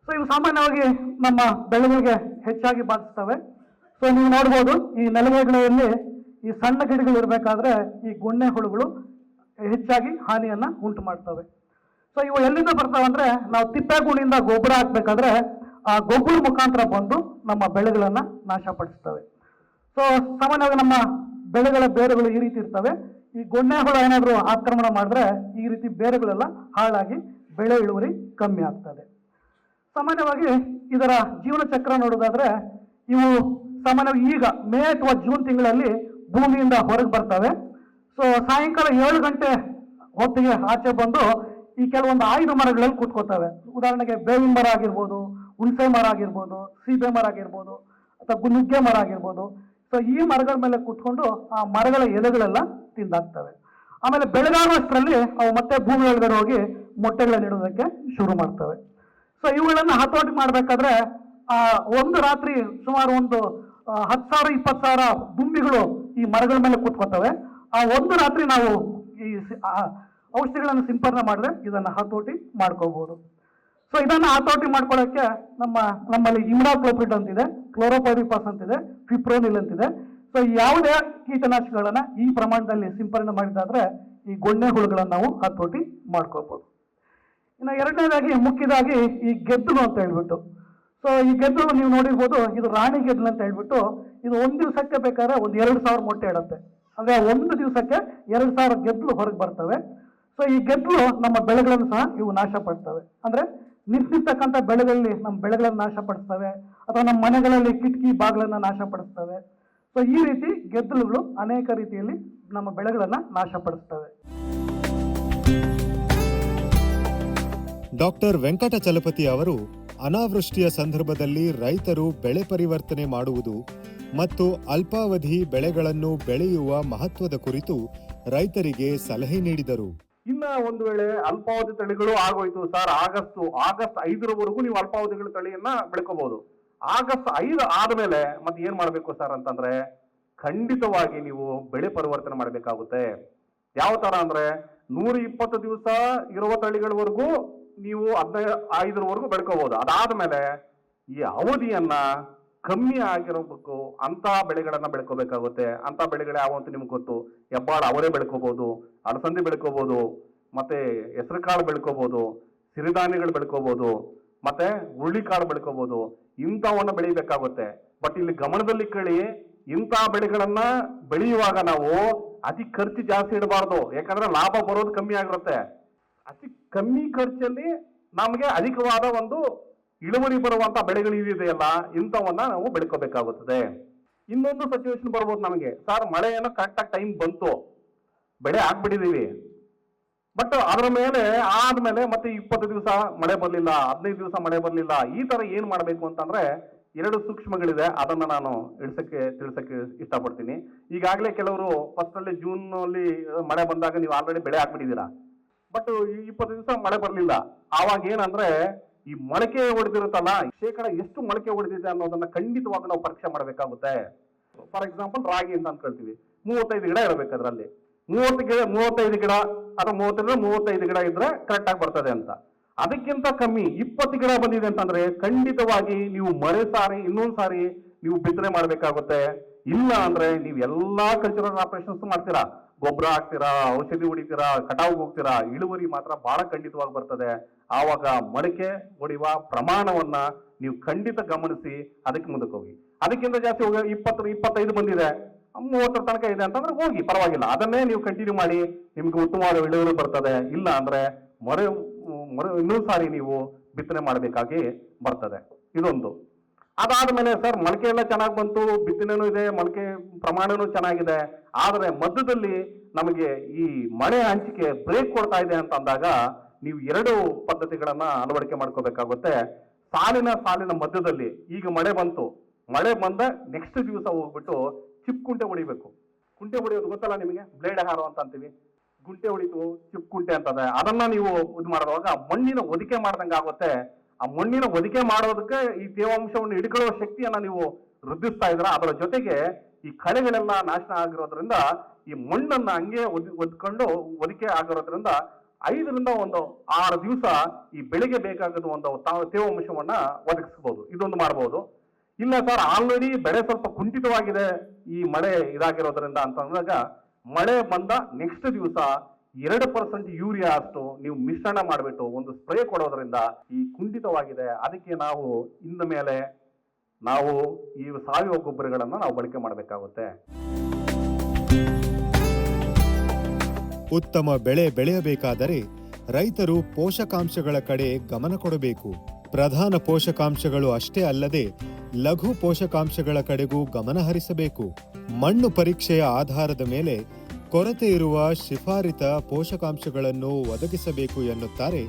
ಸೊ ಇವು ಸಾಮಾನ್ಯವಾಗಿ ನಮ್ಮ ಬೆಳೆಗಳಿಗೆ ಹೆಚ್ಚಾಗಿ ಬಾಧಿಸ್ತವೆ. ಸೊ ನೀವು ನೋಡ್ಬೋದು ಈ ನೆಲಗಡಲೆಯಲ್ಲಿ ಈ ಸಣ್ಣ ಗಿಡಗಳು ಇರಬೇಕಾದ್ರೆ ಈ ಗೊಣ್ಣೆ ಹುಳುಗಳು ಹೆಚ್ಚಾಗಿ ಹಾನಿಯನ್ನ ಉಂಟು ಮಾಡ್ತವೆ. ಸೊ ಇವು ಎಲ್ಲಿಂದ ಬರ್ತಾವೆ ಅಂದ್ರೆ, ನಾವು ತಿಪ್ಪೆಗೂಡಿಂದ ಗೊಬ್ಬರ ಹಾಕ್ಬೇಕಾದ್ರೆ ಆ ಗೊಬ್ಬರ ಮುಖಾಂತರ ಬಂದು ನಮ್ಮ ಬೆಳೆಗಳನ್ನ ನಾಶಪಡಿಸ್ತವೆ. ಸೊ ಸಾಮಾನ್ಯವಾಗಿ ನಮ್ಮ ಬೆಳೆಗಳ ಬೇರುಗಳು ಈ ರೀತಿ ಇರ್ತವೆ. ಈ ಗೊಣ್ಣೆ ಹುಳ ಏನಾದರೂ ಆಕ್ರಮಣ ಮಾಡಿದ್ರೆ ಈ ರೀತಿ ಬೇರುಗಳೆಲ್ಲ ಹಾಳಾಗಿ ಬೆಳೆ ಇಳುವರಿ ಕಮ್ಮಿ ಆಗ್ತದೆ. ಸಾಮಾನ್ಯವಾಗಿ ಇದರ ಜೀವನ ಚಕ್ರ ನೋಡೋದಾದ್ರೆ, ಇವು ಸಾಮಾನ್ಯವಾಗಿ ಈಗ ಮೇ ಅಥವಾ ಜೂನ್ ತಿಂಗಳಲ್ಲಿ ಭೂಮಿಯಿಂದ ಹೊರಗೆ ಬರ್ತವೆ. ಸೊ ಸಾಯಂಕಾಲ 7 ಗಂಟೆ ಹೊತ್ತಿಗೆ ಆಚೆ ಬಂದು ಈ ಕೆಲವೊಂದು ಆಯ್ದ ಮರಗಳಲ್ಲಿ ಕೂತ್ಕೋತವೆ. ಉದಾಹರಣೆಗೆ ಬೇವಿನ ಮರ ಆಗಿರ್ಬೋದು, ಹುಣಸೆ ಮರ ಆಗಿರ್ಬೋದು, ಸೀಬೆ ಮರ ಆಗಿರ್ಬೋದು, ಅಥವಾ ನುಗ್ಗೆ ಮರ ಆಗಿರ್ಬೋದು. ಸೊ ಈ ಮರಗಳ ಮೇಲೆ ಕೂತ್ಕೊಂಡು ಆ ಮರಗಳ ಎಲೆಗಳೆಲ್ಲ ತಿಂದಾಕ್ತವೆ. ಆಮೇಲೆ ಬೆಳಗಾಗುವಷ್ಟರಲ್ಲಿ ಅವು ಮತ್ತೆ ಭೂಮಿ ಒಳಗಡೆ ಹೋಗಿ ಮೊಟ್ಟೆಗಳನ್ನ ಇಡೋದಕ್ಕೆ ಶುರು ಮಾಡ್ತವೆ. ಸೊ ಇವುಗಳನ್ನ ಹತೋಟಿ ಮಾಡ್ಬೇಕಾದ್ರೆ ಒಂದು ರಾತ್ರಿ ಸುಮಾರು ಒಂದು 10,000 20,000 ದುಂಬಿಗಳು ಈ ಮರಗಳ ಮೇಲೆ ಕೂತ್ಕೋತವೆ. ಆ ಒಂದು ರಾತ್ರಿ ನಾವು ಈ ಔಷಧಿಗಳನ್ನು ಸಿಂಪಡಣೆ ಮಾಡಿದ್ರೆ ಇದನ್ನ ಹತೋಟಿ ಮಾಡ್ಕೋಬಹುದು. ಸೊ ಇದನ್ನ ಹತೋಟಿ ಮಾಡ್ಕೊಳ್ಳೋಕೆ ನಮ್ಮಲ್ಲಿ ಇಮ್ಡಾಕ್ಲೋಪ್ರಿಡ್ ಅಂತಿದೆ, ಕ್ಲೋರೋಪೈರಿಫಾಸ್ ಅಂತಿದೆ, ಫಿಪ್ರೋನಿಲ್ ಅಂತಿದೆ. ಸೊ ಯಾವುದೇ ಕೀಟನಾಶಕಗಳನ್ನ ಈ ಪ್ರಮಾಣದಲ್ಲಿ ಸಿಂಪಡಣೆ ಮಾಡಿದಾದ್ರೆ ಈ ಗೊಣ್ಣೆ ಹುಳುಗಳನ್ನ ನಾವು ಹತೋಟಿ ಮಾಡ್ಕೋಬಹುದು. ಇನ್ನು ಎರಡನೇದಾಗಿ ಮುಖ್ಯದಾಗಿ ಈ ಗೆದ್ದಲು ಅಂತ ಹೇಳ್ಬಿಟ್ಟು. ಸೊ ಈ ಗೆದ್ದಲು ನೀವು ನೋಡಿರ್ಬೋದು, ಇದು ರಾಣಿ ಗೆದ್ದಲು ಅಂತ ಹೇಳ್ಬಿಟ್ಟು ಇದು ಒಂದು ದಿವಸಕ್ಕೆ ಬೇಕಾದ್ರೆ ಒಂದು 2,000 ಮೊಟ್ಟೆ ಇಡುತ್ತೆ. ಅಂದ್ರೆ ಒಂದು ದಿವಸಕ್ಕೆ 2,000 ಗೆದ್ದಲು ಹೊರಗೆ ಬರ್ತವೆ. ಸೊ ಈ ಗೆದ್ದಲು ನಮ್ಮ ಬೆಳೆಗಳನ್ನು ಸಹ ಇವು ನಾಶ ಪಡ್ತವೆ. ಅಂದ್ರೆ ನಿಂತಿರ್ತಕ್ಕಂಥ ಬೆಳೆಗಳಲ್ಲಿ ನಮ್ಮ ಬೆಳೆಗಳನ್ನು ನಾಶ ಪಡಿಸ್ತವೆ, ಅಥವಾ ನಮ್ಮ ಮನೆಗಳಲ್ಲಿ ಕಿಟಕಿ ಬಾಗಿಲನ್ನ ನಾಶ ಪಡಿಸ್ತವೆ. ಸೊ ಈ ರೀತಿ ಗೆದ್ದಲುಗಳು ಅನೇಕ ರೀತಿಯಲ್ಲಿ ನಮ್ಮ ಬೆಳೆಗಳನ್ನ ನಾಶ ಪಡಿಸ್ತವೆ. ಡಾಕ್ಟರ್ ವೆಂಕಟಚಲಪತಿ ಅವರು ಅನಾವೃಷ್ಟಿಯ ಸಂದರ್ಭದಲ್ಲಿ ರೈತರು ಬೆಳೆ ಪರಿವರ್ತನೆ ಮಾಡುವುದು ಮತ್ತು ಅಲ್ಪಾವಧಿ ಬೆಳೆಗಳನ್ನು ಬೆಳೆಯುವ ಮಹತ್ವದ ಕುರಿತು ರೈತರಿಗೆ ಸಲಹೆ ನೀಡಿದರು. ಇನ್ನ ಒಂದು ವೇಳೆ ಅಲ್ಪಾವಧಿ ತಳಿಗಳು ಆಗೋಯ್ತು ಸರ್, ಆಗಸ್ಟ್ 5ರವರೆಗೂ ನೀವು ಅಲ್ಪಾವಧಿಗಳ ತಳಿಯನ್ನ ಬೆಳ್ಕೋಬಹುದು. ಆಗಸ್ಟ್ 5 ಆದ್ಮೇಲೆ ಮತ್ತೆ ಏನ್ ಮಾಡ್ಬೇಕು ಸರ್ ಅಂತಂದ್ರೆ, ಖಂಡಿತವಾಗಿ ನೀವು ಬೆಳೆ ಪರಿವರ್ತನೆ ಮಾಡಬೇಕಾಗುತ್ತೆ. ಯಾವ ತರ ಅಂದ್ರೆ 120 ದಿವಸ ಇರುವ ತಳಿಗಳವರೆಗೂ ನೀವು 15ರವರೆಗೂ ಬೆಳ್ಕೋಬಹುದು. ಅದಾದ್ಮೇಲೆ ಈ ಅವಧಿಯನ್ನ ಕಮ್ಮಿ ಆಗಿರಬೇಕು ಅಂತ ಬೆಳೆಗಳನ್ನ ಬೆಳ್ಕೋಬೇಕಾಗುತ್ತೆ. ಅಂತ ಬೆಳೆಗಳು ಯಾವ ಅಂತ ನಿಮ್ಗೆ ಗೊತ್ತು. ಹೆಬ್ಬಾಳ ಅವರೇ ಬೆಳ್ಕೋಬಹುದು, ಅಲಸಂದಿ ಬೆಳ್ಕೋಬಹುದು, ಮತ್ತೆ ಹೆಸರು ಕಾಳು ಬೆಳ್ಕೋಬಹುದು, ಸಿರಿಧಾನ್ಯಗಳು ಬೆಳ್ಕೋಬಹುದು, ಮತ್ತೆ ಹುರುಳಿಕಾಳು ಬೆಳ್ಕೋಬಹುದು. ಇಂಥವನ್ನ ಬೆಳಿಬೇಕಾಗುತ್ತೆ. ಬಟ್ ಇಲ್ಲಿ ಗಮನದಲ್ಲಿ ಕೇಳಿ, ಇಂಥ ಬೆಳೆಗಳನ್ನ ಬೆಳೆಯುವಾಗ ನಾವು ಅತಿ ಖರ್ಚು ಜಾಸ್ತಿ ಇಡಬಾರ್ದು. ಯಾಕಂದ್ರೆ ಲಾಭ ಬರೋದು ಕಮ್ಮಿ ಆಗಿರುತ್ತೆ. ಅತಿ ಕಮ್ಮಿ ಖರ್ಚಲ್ಲಿ ನಮಗೆ ಅಧಿಕವಾದ ಒಂದು ಇಳುವರಿ ಬರುವಂತ ಬೆಳೆಗಳು ಇದೆಯಲ್ಲ, ಇಂಥವನ್ನ ನಾವು ಬೆಳ್ಕೋಬೇಕಾಗುತ್ತದೆ. ಇನ್ನೊಂದು ಸಿಚುವೇಶನ್ ಬರ್ಬೋದು ನಮಗೆ, ಸರ್ ಮಳೆ ಏನೋ ಕರೆಕ್ಟಾಗಿ ಟೈಮ್ ಬಂತು, ಬೆಳೆ ಹಾಕ್ಬಿಟ್ಟಿದೀವಿ, ಬಟ್ ಅದರ ಮೇಲೆ ಆದ್ಮೇಲೆ ಮತ್ತೆ 20 ದಿವಸ ಮಳೆ ಬರ್ಲಿಲ್ಲ, 15 ದಿವಸ ಮಳೆ ಬರ್ಲಿಲ್ಲ. ಈ ತರ ಏನ್ ಮಾಡ್ಬೇಕು ಅಂತಂದ್ರೆ 2 ಸೂಕ್ಷ್ಮಗಳಿದೆ. ಅದನ್ನ ನಾನು ತಿಳಿಸಕ್ಕೆ ಇಷ್ಟಪಡ್ತೀನಿ. ಈಗಾಗಲೇ ಕೆಲವರು ಫಸ್ಟ್ ಅಲ್ಲಿ ಜೂನ್ ಅಲ್ಲಿ ಮಳೆ ಬಂದಾಗ ನೀವು ಆಲ್ರೆಡಿ ಬೆಳೆ ಹಾಕ್ಬಿಟ್ಟಿದ್ದೀರಾ, ಬಟ್ 20 ದಿವಸ ಮಳೆ ಬರ್ಲಿಲ್ಲ. ಆವಾಗ ಏನಂದ್ರೆ ಈ ಮೊಳಕೆ ಹೊಡೆದಿರುತ್ತಲ್ಲ, ಶೇಕಡ ಎಷ್ಟು ಮೊಳಕೆ ಹೊಡೆದಿದೆ ಅನ್ನೋದನ್ನ ಖಂಡಿತವಾಗಿ ನಾವು ಪರೀಕ್ಷೆ ಮಾಡಬೇಕಾಗುತ್ತೆ. ಫಾರ್ ಎಕ್ಸಾಂಪಲ್ ರಾಗಿ ಅಂತ ಅನ್ಕೊಳ್ತೀವಿ, 35 ಗಿಡ ಇರಬೇಕು. ಅದರಲ್ಲಿ 35 ಗಿಡ ಅಥವಾ 35 ಗಿಡ ಇದ್ರೆ ಕರೆಕ್ಟ್ ಆಗಿ ಬರ್ತದೆ ಅಂತ. ಅದಕ್ಕಿಂತ ಕಮ್ಮಿ 20 ಗಿಡ ಬಂದಿದೆ ಅಂತಂದ್ರೆ ಖಂಡಿತವಾಗಿ ನೀವು ಸಾರಿ ಇನ್ನೊಂದ್ ಸಾರಿ ನೀವು ಬಿತ್ತನೆ ಮಾಡ್ಬೇಕಾಗುತ್ತೆ. ಇಲ್ಲ ಅಂದ್ರೆ ನೀವು ಎಲ್ಲಾ ಕಲ್ಚರಲ್ ಆಪರೇಷನ್ಸ್ ಮಾಡ್ತೀರಾ, ಗೊಬ್ಬರ ಹಾಕ್ತೀರಾ, ಔಷಧಿ ಹೊಡಿತೀರಾ, ಕಟಾವ್ಗೆ ಹೋಗ್ತೀರಾ, ಇಳುವರಿ ಮಾತ್ರ ಬಹಳ ಖಂಡಿತವಾಗಿ ಬರ್ತದೆ. ಆವಾಗ ಮೊಳಕೆ ಹೊಡೆಯುವ ಪ್ರಮಾಣವನ್ನ ನೀವು ಖಂಡಿತ ಗಮನಿಸಿ ಅದಕ್ಕೆ ಮುಂದಕ್ಕೆ ಹೋಗಿ. ಅದಕ್ಕಿಂತ ಜಾಸ್ತಿ ಹೋಗಿ 20-25 ಬಂದಿದೆ, 30 ತನಕ ಇದೆ ಅಂತಂದ್ರೆ ಹೋಗಿ, ಪರವಾಗಿಲ್ಲ, ಅದನ್ನೇ ನೀವು ಕಂಟಿನ್ಯೂ ಮಾಡಿ, ನಿಮ್ಗೆ ಉತ್ತಮವಾದ ಇಳುವರಿ ಬರ್ತದೆ. ಇಲ್ಲ ಅಂದ್ರೆ ಮೊರೆ ಇನ್ನೊಂದು ಸಾರಿ ನೀವು ಬಿತ್ತನೆ ಮಾಡಬೇಕಾಗಿ ಬರ್ತದೆ. ಇದೊಂದು. ಅದಾದ್ಮೇಲೆ ಸರ್ ಮೊಳಕೆ ಎಲ್ಲ ಚೆನ್ನಾಗಿ ಬಂತು, ಬಿತ್ತನೆನೂ ಇದೆ, ಮೊಳಕೆ ಪ್ರಮಾಣನೂ ಚೆನ್ನಾಗಿದೆ, ಆದ್ರೆ ಮಧ್ಯದಲ್ಲಿ ನಮಗೆ ಈ ಮಳೆ ಹಂಚಿಕೆ ಬ್ರೇಕ್ ಕೊಡ್ತಾ ಇದೆ ಅಂತ ಅಂದಾಗ ನೀವು 2 ಪದ್ಧತಿಗಳನ್ನ ಅಳವಡಿಕೆ ಮಾಡ್ಕೋಬೇಕಾಗುತ್ತೆ. ಸಾಲಿನ ಮಧ್ಯದಲ್ಲಿ ಈಗ ಮಳೆ ಬಂತು, ಮಳೆ ಬಂದ ನೆಕ್ಸ್ಟ್ ದಿವಸ ಹೋಗ್ಬಿಟ್ಟು ಚಿಪ್ ಕುಂಟೆ ಹೊಡಿಬೇಕು. ಕುಂಟೆ ಹೊಡಿಯೋದು ಗೊತ್ತಲ್ಲ ನಿಮಗೆ, ಬ್ಲೇಡ್ ಹಾರೋ ಅಂತ ಅಂತೀವಿ. ಗುಂಟೆ ಹೊಡಿತು, ಚಿಪ್ ಕುಂಟೆ ಅಂತದೆ. ಅದನ್ನ ನೀವು ಇದು ಮಾಡುವಾಗ ಮಣ್ಣಿನ ಒದಿಕೆ ಮಾಡ್ದಂಗೆ ಆಗುತ್ತೆ. ಆ ಮಣ್ಣಿನ ಒದಿಕೆ ಮಾಡೋದಕ್ಕೆ ಈ ತೇವಾಂಶವನ್ನು ಹಿಡ್ಕೊಳ್ಳುವ ಶಕ್ತಿಯನ್ನ ನೀವು ವೃದ್ಧಿಸ್ತಾ ಇದ್ರ. ಅದರ ಜೊತೆಗೆ ಈ ಕಳೆಗಳೆಲ್ಲ ನಾಶ ಆಗಿರೋದ್ರಿಂದ ಈ ಮಣ್ಣನ್ನ ಹಂಗೆ ಒದ್ಕೊಂಡು ಒದಿಕೆ ಆಗಿರೋದ್ರಿಂದ 5ರಿಂದ ಒಂದು 6 ದಿವಸ ಈ ಬೆಳೆಗೆ ಬೇಕಾಗದ ಒಂದು ತೇವಾಂಶವನ್ನ ಒದಗಿಸಬಹುದು. ಇದೊಂದು ಮಾಡಬಹುದು. ಇಲ್ಲ ಸರ್, ಆಲ್ರೆಡಿ ಬೆಳೆ ಸ್ವಲ್ಪ ಕುಂಠಿತವಾಗಿದೆ ಈ ಮಳೆ ಇದಾಗಿರೋದ್ರಿಂದ ಅಂತ ಅಂದಾಗ, ಮಳೆ ಬಂದ ನೆಕ್ಸ್ಟ್ ದಿವಸ 2% ಯೂರಿಯಾ ಅಷ್ಟು ನೀವು ಮಿಶ್ರಣ ಮಾಡಿಬಿಟ್ಟು ಒಂದು ಸ್ಪ್ರೇ ಕೊಡೋದ್ರಿಂದ ಈ ಕುಂಠಿತವಾಗಿದೆ, ಅದಕ್ಕೆ ನಾವು ಇನ್ನು ಮೇಲೆ ನಾವು ಈ ಸಾವಯವ ಗೊಬ್ಬರಗಳನ್ನು ನಾವು ಬಳಕೆ ಮಾಡಬೇಕಾಗುತ್ತೆ. ಉತ್ತಮ ಬೆಳೆ ಬೆಳೆಯಬೇಕಾದರೆ ರೈತರು ಪೋಷಕಾಂಶಗಳ ಕಡೆ ಗಮನ ಕೊಡಬೇಕು. ಪ್ರಧಾನ ಪೋಷಕಾಂಶಗಳು ಅಷ್ಟೇ ಅಲ್ಲದೆ ಲಘು ಪೋಷಕಾಂಶಗಳ ಕಡೆಗೂ ಗಮನ ಹರಿಸಬೇಕು. ಮಣ್ಣು ಪರೀಕ್ಷೆಯ ಆಧಾರದ ಮೇಲೆ ಕೊರತೆ ಇರುವ ಶಿಫಾರಿತ ಪೋಷಕಾಂಶಗಳನ್ನು ಒದಗಿಸಬೇಕು ಎನ್ನುತ್ತಾರೆ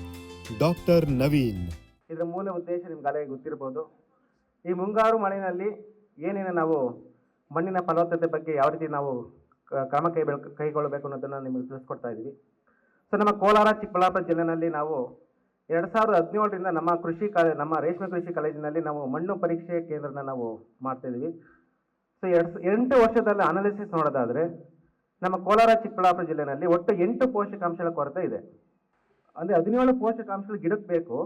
ಡಾಕ್ಟರ್ ನವೀನ್. ಇದರ ಮೂಲ ಉದ್ದೇಶ ನಿಮ್ಗಾಗಲೇ ಗೊತ್ತಿರಬಹುದು. ಈ ಮುಂಗಾರು ಮಳೆಯಲ್ಲಿ ಏನೇನು ನಾವು ಮಣ್ಣಿನ ಫಲವತ್ತತೆ ಬಗ್ಗೆ ಯಾವ ರೀತಿ ನಾವು ಕ್ರಮ ಕೈಗೊಳ್ಳಬೇಕು ಅನ್ನೋದನ್ನು ನಿಮಗೆ ತಿಳಿಸ್ಕೊಡ್ತಾ ಇದ್ದೀವಿ. ಸೊ ನಮ್ಮ ಕೋಲಾರ ಚಿಕ್ಕಬಳ್ಳಾಪುರ ಜಿಲ್ಲೆಯಲ್ಲಿ ನಾವು 2017ರಿಂದ ನಮ್ಮ ರೇಷ್ಮೆ ಕೃಷಿ ಕಾಲೇಜಿನಲ್ಲಿ ನಾವು ಮಣ್ಣು ಪರೀಕ್ಷೆ ಕೇಂದ್ರನ ನಾವು ಮಾಡ್ತಾಯಿದ್ದೀವಿ. ಸೊ 8 ವರ್ಷದಲ್ಲಿ ಅನಾಲಿಸಿಸ್ ನೋಡೋದಾದರೆ ನಮ್ಮ ಕೋಲಾರ ಚಿಕ್ಕಬಳ್ಳಾಪುರ ಜಿಲ್ಲೆಯಲ್ಲಿ ಒಟ್ಟು 8 ಪೋಷಕಾಂಶಗಳ ಕೊರತೆ ಇದೆ. ಅಂದರೆ 17 ಪೋಷಕಾಂಶಗಳು ಗಿಡಕ್ಕೆ ಬೇಕು,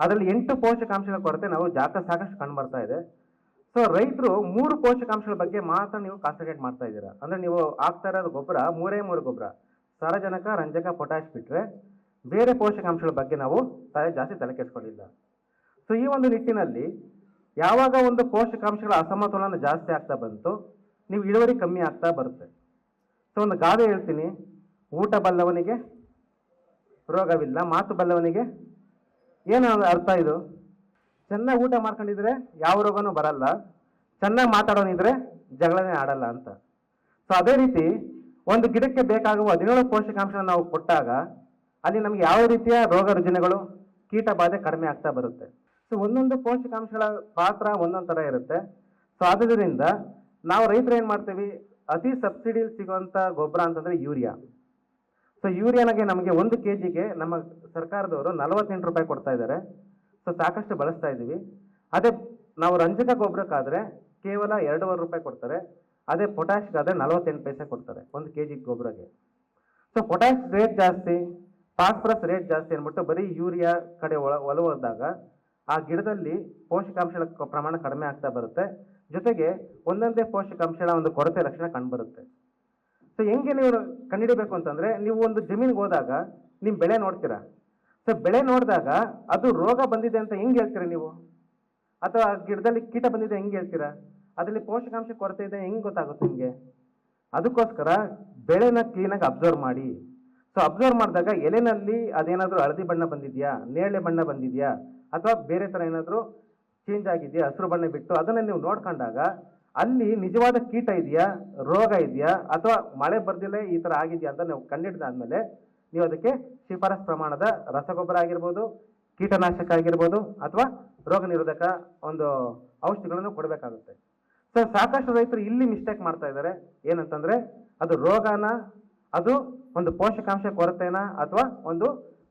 ಅದರಲ್ಲಿ 8 ಪೋಷಕಾಂಶಗಳ ಕೊರತೆ ನಾವು ಸಾಕಷ್ಟು ಕಂಡು ಬರ್ತಾ ಇದೆ. ಸೊ ರೈತರು 3 ಪೋಷಕಾಂಶಗಳ ಬಗ್ಗೆ ಮಾತ್ರ ನೀವು ಕಾನ್ಸಂಟ್ರೇಟ್ ಮಾಡ್ತಾ ಇದ್ದೀರಾ. ಅಂದರೆ ನೀವು ಆಗ್ತಾ ಇರೋದು ಗೊಬ್ಬರ 3 ಗೊಬ್ಬರ, ಸಾರಜನಕ, ರಂಜಕ, ಪೊಟ್ಯಾಶ್ ಬಿಟ್ಟರೆ ಬೇರೆ ಪೋಷಕಾಂಶಗಳ ಬಗ್ಗೆ ನಾವು ಜಾಸ್ತಿ ತಲೆ ಕೆಡಿಸ್ಕೊಂಡಿಲ್ಲ. ಸೊ ಈ ಒಂದು ನಿಟ್ಟಿನಲ್ಲಿ ಯಾವಾಗ ಒಂದು ಪೋಷಕಾಂಶಗಳ ಅಸಮತೋಲನ ಜಾಸ್ತಿ ಆಗ್ತಾ ಬಂತು, ನೀವು ಇಳುವರಿ ಕಮ್ಮಿ ಆಗ್ತಾ ಬರುತ್ತೆ. ಸೊ ಒಂದು ಗಾದೆ ಹೇಳ್ತೀನಿ, ಊಟ ಬಲ್ಲವನಿಗೆ ರೋಗವಿಲ್ಲ, ಮಾತು ಬಲ್ಲವನಿಗೆ ಏನು ಅರ್ಥ ಇದು? ಚೆನ್ನಾಗಿ ಊಟ ಮಾಡ್ಕೊಂಡಿದ್ರೆ ಯಾವ ರೋಗನೂ ಬರಲ್ಲ, ಚೆನ್ನಾಗಿ ಮಾತಾಡೋನಿದ್ರೆ ಜಗಳನೇ ಆಡಲ್ಲ ಅಂತ. ಸೊ ಅದೇ ರೀತಿ ಒಂದು ಗಿಡಕ್ಕೆ ಬೇಕಾಗುವ 17 ಪೋಷಕಾಂಶ ನಾವು ಕೊಟ್ಟಾಗ ಅಲ್ಲಿ ನಮ್ಗೆ ಯಾವ ರೀತಿಯ ರೋಗ ರುಜಿನಗಳು, ಕೀಟ ಬಾಧೆ ಕಡಿಮೆ ಆಗ್ತಾ ಬರುತ್ತೆ. ಸೊ ಒಂದೊಂದು ಪೋಷಕಾಂಶಗಳ ಪಾತ್ರ ಒಂದೊಂದು ಥರ ಇರುತ್ತೆ. ಸೊ ಆದ್ದರಿಂದ ನಾವು ರೈತರು ಏನು ಮಾಡ್ತೀವಿ, ಅತಿ ಸಬ್ಸಿಡಿಯಲ್ಲಿ ಸಿಗುವಂಥ ಗೊಬ್ಬರ ಅಂತಂದರೆ ಯೂರಿಯಾ. ಸೊ ಯೂರಿಯಾನಾಗೆ ನಮಗೆ 1 kgಗೆ ನಮ್ಮ ಸರ್ಕಾರದವರು 48 ರೂಪಾಯಿ ಕೊಡ್ತಾ ಇದ್ದಾರೆ. ಸೊ ಸಾಕಷ್ಟು ಬಳಸ್ತಾ ಇದ್ದೀವಿ. ಅದೇ ನಾವು ರಂಜಕ ಗೊಬ್ಬರಕ್ಕಾದರೆ ಕೇವಲ 2.5 ರೂಪಾಯಿ ಕೊಡ್ತಾರೆ. ಅದೇ ಪೊಟ್ಯಾಶ್ಗಾದರೆ 48 ಪೈಸೆ ಕೊಡ್ತಾರೆ 1 kg ಗೊಬ್ಬರಕ್ಕೆ. ಸೊ ಪೊಟ್ಯಾಶ್ ರೇಟ್ ಜಾಸ್ತಿ, ಫಾಸ್ಫರಸ್ ರೇಟ್ ಜಾಸ್ತಿ ಅಂದ್ಬಿಟ್ಟು ಬರೀ ಯೂರಿಯಾ ಕಡೆ ಒಲವದಾಗ ಆ ಗಿಡದಲ್ಲಿ ಪೋಷಕಾಂಶಗಳ ಪ್ರಮಾಣ ಕಡಿಮೆ ಆಗ್ತಾ ಬರುತ್ತೆ. ಜೊತೆಗೆ ಒಂದೊಂದೇ ಪೋಷಕಾಂಶಗಳ ಒಂದು ಕೊರತೆ ಲಕ್ಷಣ ಕಂಡುಬರುತ್ತೆ. ಸೊ ಹೆಂಗೆ ನೀವು ಕಂಡುಹಿಡಬೇಕು ಅಂತಂದರೆ, ನೀವು ಒಂದು ಜಮೀನಿಗೆ ಹೋದಾಗ ನಿಮ್ಮ ಬೆಳೆ ನೋಡ್ತೀರಾ. ಸೊ ಬೆಳೆ ನೋಡಿದಾಗ ಅದು ರೋಗ ಬಂದಿದೆ ಅಂತ ಹೆಂಗೆ ಹೇಳ್ತೀರಾ ನೀವು? ಅಥವಾ ಗಿಡದಲ್ಲಿ ಕೀಟ ಬಂದಿದೆ ಹೆಂಗೆ ಹೇಳ್ತೀರಾ? ಅದರಲ್ಲಿ ಪೋಷಕಾಂಶ ಕೊರತೆ ಇದೆ ಹೆಂಗೆ ಗೊತ್ತಾಗುತ್ತೆ ನಿಮಗೆ? ಅದಕ್ಕೋಸ್ಕರ ಬೆಳೆನ ಕ್ಲೀನಾಗಿ ಅಬ್ಸರ್ವ್ ಮಾಡಿ. ಸೊ ಅಬ್ಸರ್ವ್ ಮಾಡಿದಾಗ ಎಲೆನಲ್ಲಿ ಅದೇನಾದರೂ ಹಳದಿ ಬಣ್ಣ ಬಂದಿದೆಯಾ, ನೇರಳೆ ಬಣ್ಣ ಬಂದಿದೆಯಾ, ಅಥವಾ ಬೇರೆ ಥರ ಏನಾದರೂ ಚೇಂಜ್ ಆಗಿದೆಯಾ, ಹಸಿರು ಬಣ್ಣ ಬಿಟ್ಟು ಅದನ್ನು ನೀವು ನೋಡ್ಕೊಂಡಾಗ ಅಲ್ಲಿ ನಿಜವಾದ ಕೀಟ ಇದೆಯಾ, ರೋಗ ಇದೆಯಾ, ಅಥವಾ ಮಳೆ ಬರ್ದಿಲ್ಲೇ ಈ ಥರ ಆಗಿದೆಯಾ ಅಂತ ನೀವು ಕಂಡಿಡಿದಾದ್ಮೇಲೆ ನೀವು ಅದಕ್ಕೆ ಶಿಫಾರಸ್ ಪ್ರಮಾಣದ ರಸಗೊಬ್ಬರ ಆಗಿರ್ಬೋದು, ಕೀಟನಾಶಕ ಆಗಿರ್ಬೋದು, ಅಥವಾ ರೋಗ ನಿರೋಧಕ ಒಂದು ಔಷಧಿಗಳನ್ನು ಕೊಡಬೇಕಾಗುತ್ತೆ. ಸೊ ಸಾಕಷ್ಟು ರೈತರು ಇಲ್ಲಿ ಮಿಸ್ಟೇಕ್ ಮಾಡ್ತಾ ಇದ್ದಾರೆ. ಏನಂತಂದರೆ ಅದು ರೋಗನ, ಅದು ಒಂದು ಪೋಷಕಾಂಶ ಕೊರತೆನ, ಅಥವಾ ಒಂದು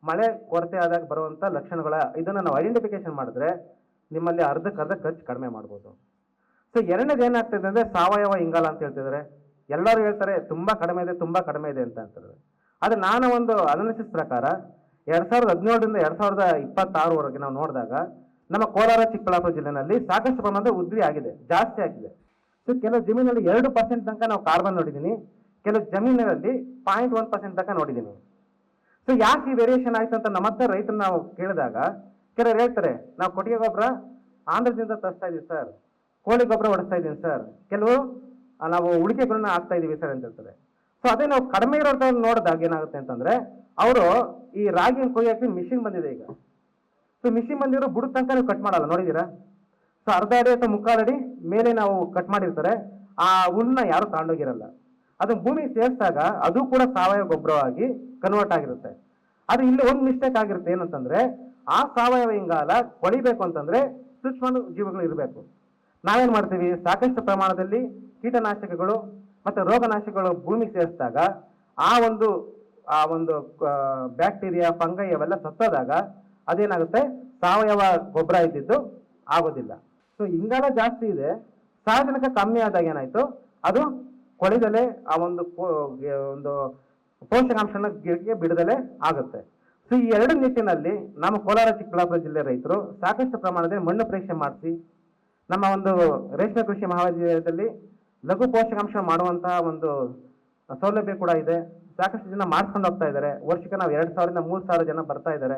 ಮಳೆ ಕೊರತೆ ಆದಾಗ ಬರುವಂಥ ಲಕ್ಷಣಗಳ ಇದನ್ನು ನಾವು ಐಡೆಂಟಿಫಿಕೇಶನ್ ಮಾಡಿದ್ರೆ ನಿಮ್ಮಲ್ಲಿ ಅರ್ಧಕ್ಕರ್ಧ ಖರ್ಚು ಕಡಿಮೆ ಮಾಡ್ಬೋದು. ಸೊ ಎರಡನೇದು ಏನಾಗ್ತದೆ ಅಂದರೆ ಸಾವಯವ ಇಂಗಾಲ ಅಂತ ಹೇಳ್ತಿದ್ದಾರೆ. ಎಲ್ಲರೂ ಹೇಳ್ತಾರೆ ತುಂಬ ಕಡಿಮೆ ಇದೆ, ತುಂಬ ಕಡಿಮೆ ಇದೆ ಅಂತ ಹೇಳ್ತಾರೆ. ಆದರೆ ನಾನು ಒಂದು ಅನಾಲಿಸಿಸ್ ಪ್ರಕಾರ 2017ರಿಂದ 2026ವರೆಗೆ ನಾವು ನೋಡಿದಾಗ ನಮ್ಮ ಕೋಲಾರ ಚಿಕ್ಕಬಳ್ಳಾಪುರ ಜಿಲ್ಲೆಯಲ್ಲಿ ಸಾಕಷ್ಟು ಪ್ರಮಾಣದ ವೃದ್ಧಿ ಆಗಿದೆ, ಜಾಸ್ತಿ ಆಗಿದೆ. ಸೊ ಕೆಲವು ಜಮೀನಲ್ಲಿ 2% ತನಕ ನಾವು ಕಾರ್ಬನ್ ನೋಡಿದ್ದೀನಿ, ಕೆಲವು ಜಮೀನಿನಲ್ಲಿ 0.1% ತನಕ ನೋಡಿದ್ದೀನಿ. ಸೊ ಯಾಕೆ ಈ ವೇರಿಯೇಷನ್ ಆಯ್ತು ಅಂತ ನಮ್ಮ ಹತ್ರ ರೈತರು ನಾವು ಕೇಳಿದಾಗ ಕೆಲವರು ಹೇಳ್ತಾರೆ, ನಾವು ಕೊಟ್ಟಿಗೆ ಗೊಬ್ಬರ ಆಂಧ್ರದಿಂದ ತರಿಸ್ತಾ ಇದ್ದೀವಿ ಸರ್, ಕೋಳಿ ಗೊಬ್ಬರ ಹೊಡಿಸ್ತಾ ಇದ್ದೀನಿ ಸರ್, ಕೆಲವು ನಾವು ಉಳಿಕೆಗಳನ್ನ ಹಾಕ್ತಾ ಇದ್ದೀವಿ ಸರ್ ಅಂತ ಹೇಳ್ತಾರೆ. ಸೊ ಅದೇ ನಾವು ಕಡಿಮೆ ಇರೋದ್ರ ನೋಡಿದಾಗ ಏನಾಗುತ್ತೆ ಅಂತಂದರೆ, ಅವರು ಈ ರಾಗಿ ಕೊಯ್ಯೋಕ್ಕೆ ಮಿಷಿನ್ ಬಂದಿದೆ ಈಗ. ಸೊ ಮಿಷಿನ್ ಬಂದಿರೋ ಬುಡದ ತನಕ ನೀವು ಕಟ್ ಮಾಡಲ್ಲ, ನೋಡಿದ್ದೀರಾ? ಸೊ ಅರ್ಧ ಅಡಿ ಅಥವಾ ಮುಕ್ಕಾಲು ಅಡಿ ಮೇಲೆ ನಾವು ಕಟ್ ಮಾಡಿರ್ತಾರೆ, ಆ ಹುಲ್ಲನ್ನ ಯಾರು ತಗೊಂಡೋಗಿರಲ್ಲ. ಅದು ಭೂಮಿಗೆ ಸೇರಿಸಿದಾಗ ಅದು ಕೂಡ ಸಾವಯವ ಗೊಬ್ಬರವಾಗಿ ಕನ್ವರ್ಟ್ ಆಗಿರುತ್ತೆ. ಅದು ಇಲ್ಲಿ ಒಂದು ಮಿಸ್ಟೇಕ್ ಆಗಿರುತ್ತೆ, ಏನಂತಂದರೆ ಆ ಸಾವಯವ ಇಂಗಾಲ ಕೊಳಿಬೇಕು ಅಂತಂದರೆ ಸೂಕ್ಷ್ಮ ಜೀವಿಗಳು ಇರಬೇಕು. ನಾವೇನು ಮಾಡ್ತೀವಿ, ಸಾಕಷ್ಟು ಪ್ರಮಾಣದಲ್ಲಿ ಕೀಟನಾಶಕಗಳು ಮತ್ತು ರೋಗನಾಶಕಗಳು ಭೂಮಿಗೆ ಸೇರಿಸಿದಾಗ ಆ ಒಂದು ಬ್ಯಾಕ್ಟೀರಿಯಾ, ಫಂಗೈ ಅವೆಲ್ಲ ಸತ್ತೋದಾಗ ಅದೇನಾಗುತ್ತೆ, ಸಾವಯವ ಗೊಬ್ಬರ ಇದ್ದಿದ್ದು ಆಗೋದಿಲ್ಲ. ಸೊ ಇಂಗಾಲ ಜಾಸ್ತಿ ಇದೆ, ಸಾರಜನಕ ಕಮ್ಮಿ ಆದಾಗ ಏನಾಯಿತು, ಅದು ಕೊಳೆದಲ್ಲೇ ಆ ಒಂದು ಪೋಷಕಾಂಶನ ಗಿಡಕ್ಕೆ ಬಿಡುದಲೆ ಆಗುತ್ತೆ. ಸೊ ಈ ಎರಡು ನಿಟ್ಟಿನಲ್ಲಿ ನಮ್ಮ ಕೋಲಾರ ಚಿಕ್ಕಬಳ್ಳಾಪುರ ಜಿಲ್ಲೆ ರೈತರು ಸಾಕಷ್ಟು ಪ್ರಮಾಣದಲ್ಲಿ ಮಣ್ಣು ಪರೀಕ್ಷೆ ಮಾಡಿಸಿ ನಮ್ಮ ಒಂದು ರೇಷ್ಮೆ ಕೃಷಿ ಮಹಾವಿದ್ಯಾಲಯದಲ್ಲಿ ಲಘು ಪೋಷಕಾಂಶ ಮಾಡುವಂತಹ ಒಂದು ಸೌಲಭ್ಯ ಕೂಡ ಇದೆ. ಸಾಕಷ್ಟು ಜನ ಮಾಡಿಸ್ಕೊಂಡು ಹೋಗ್ತಾ ಇದ್ದಾರೆ. ವರ್ಷಕ್ಕೆ ನಾವು 2,000 ರಿಂದ 3,000 ಜನ ಬರ್ತಾ ಇದ್ದಾರೆ.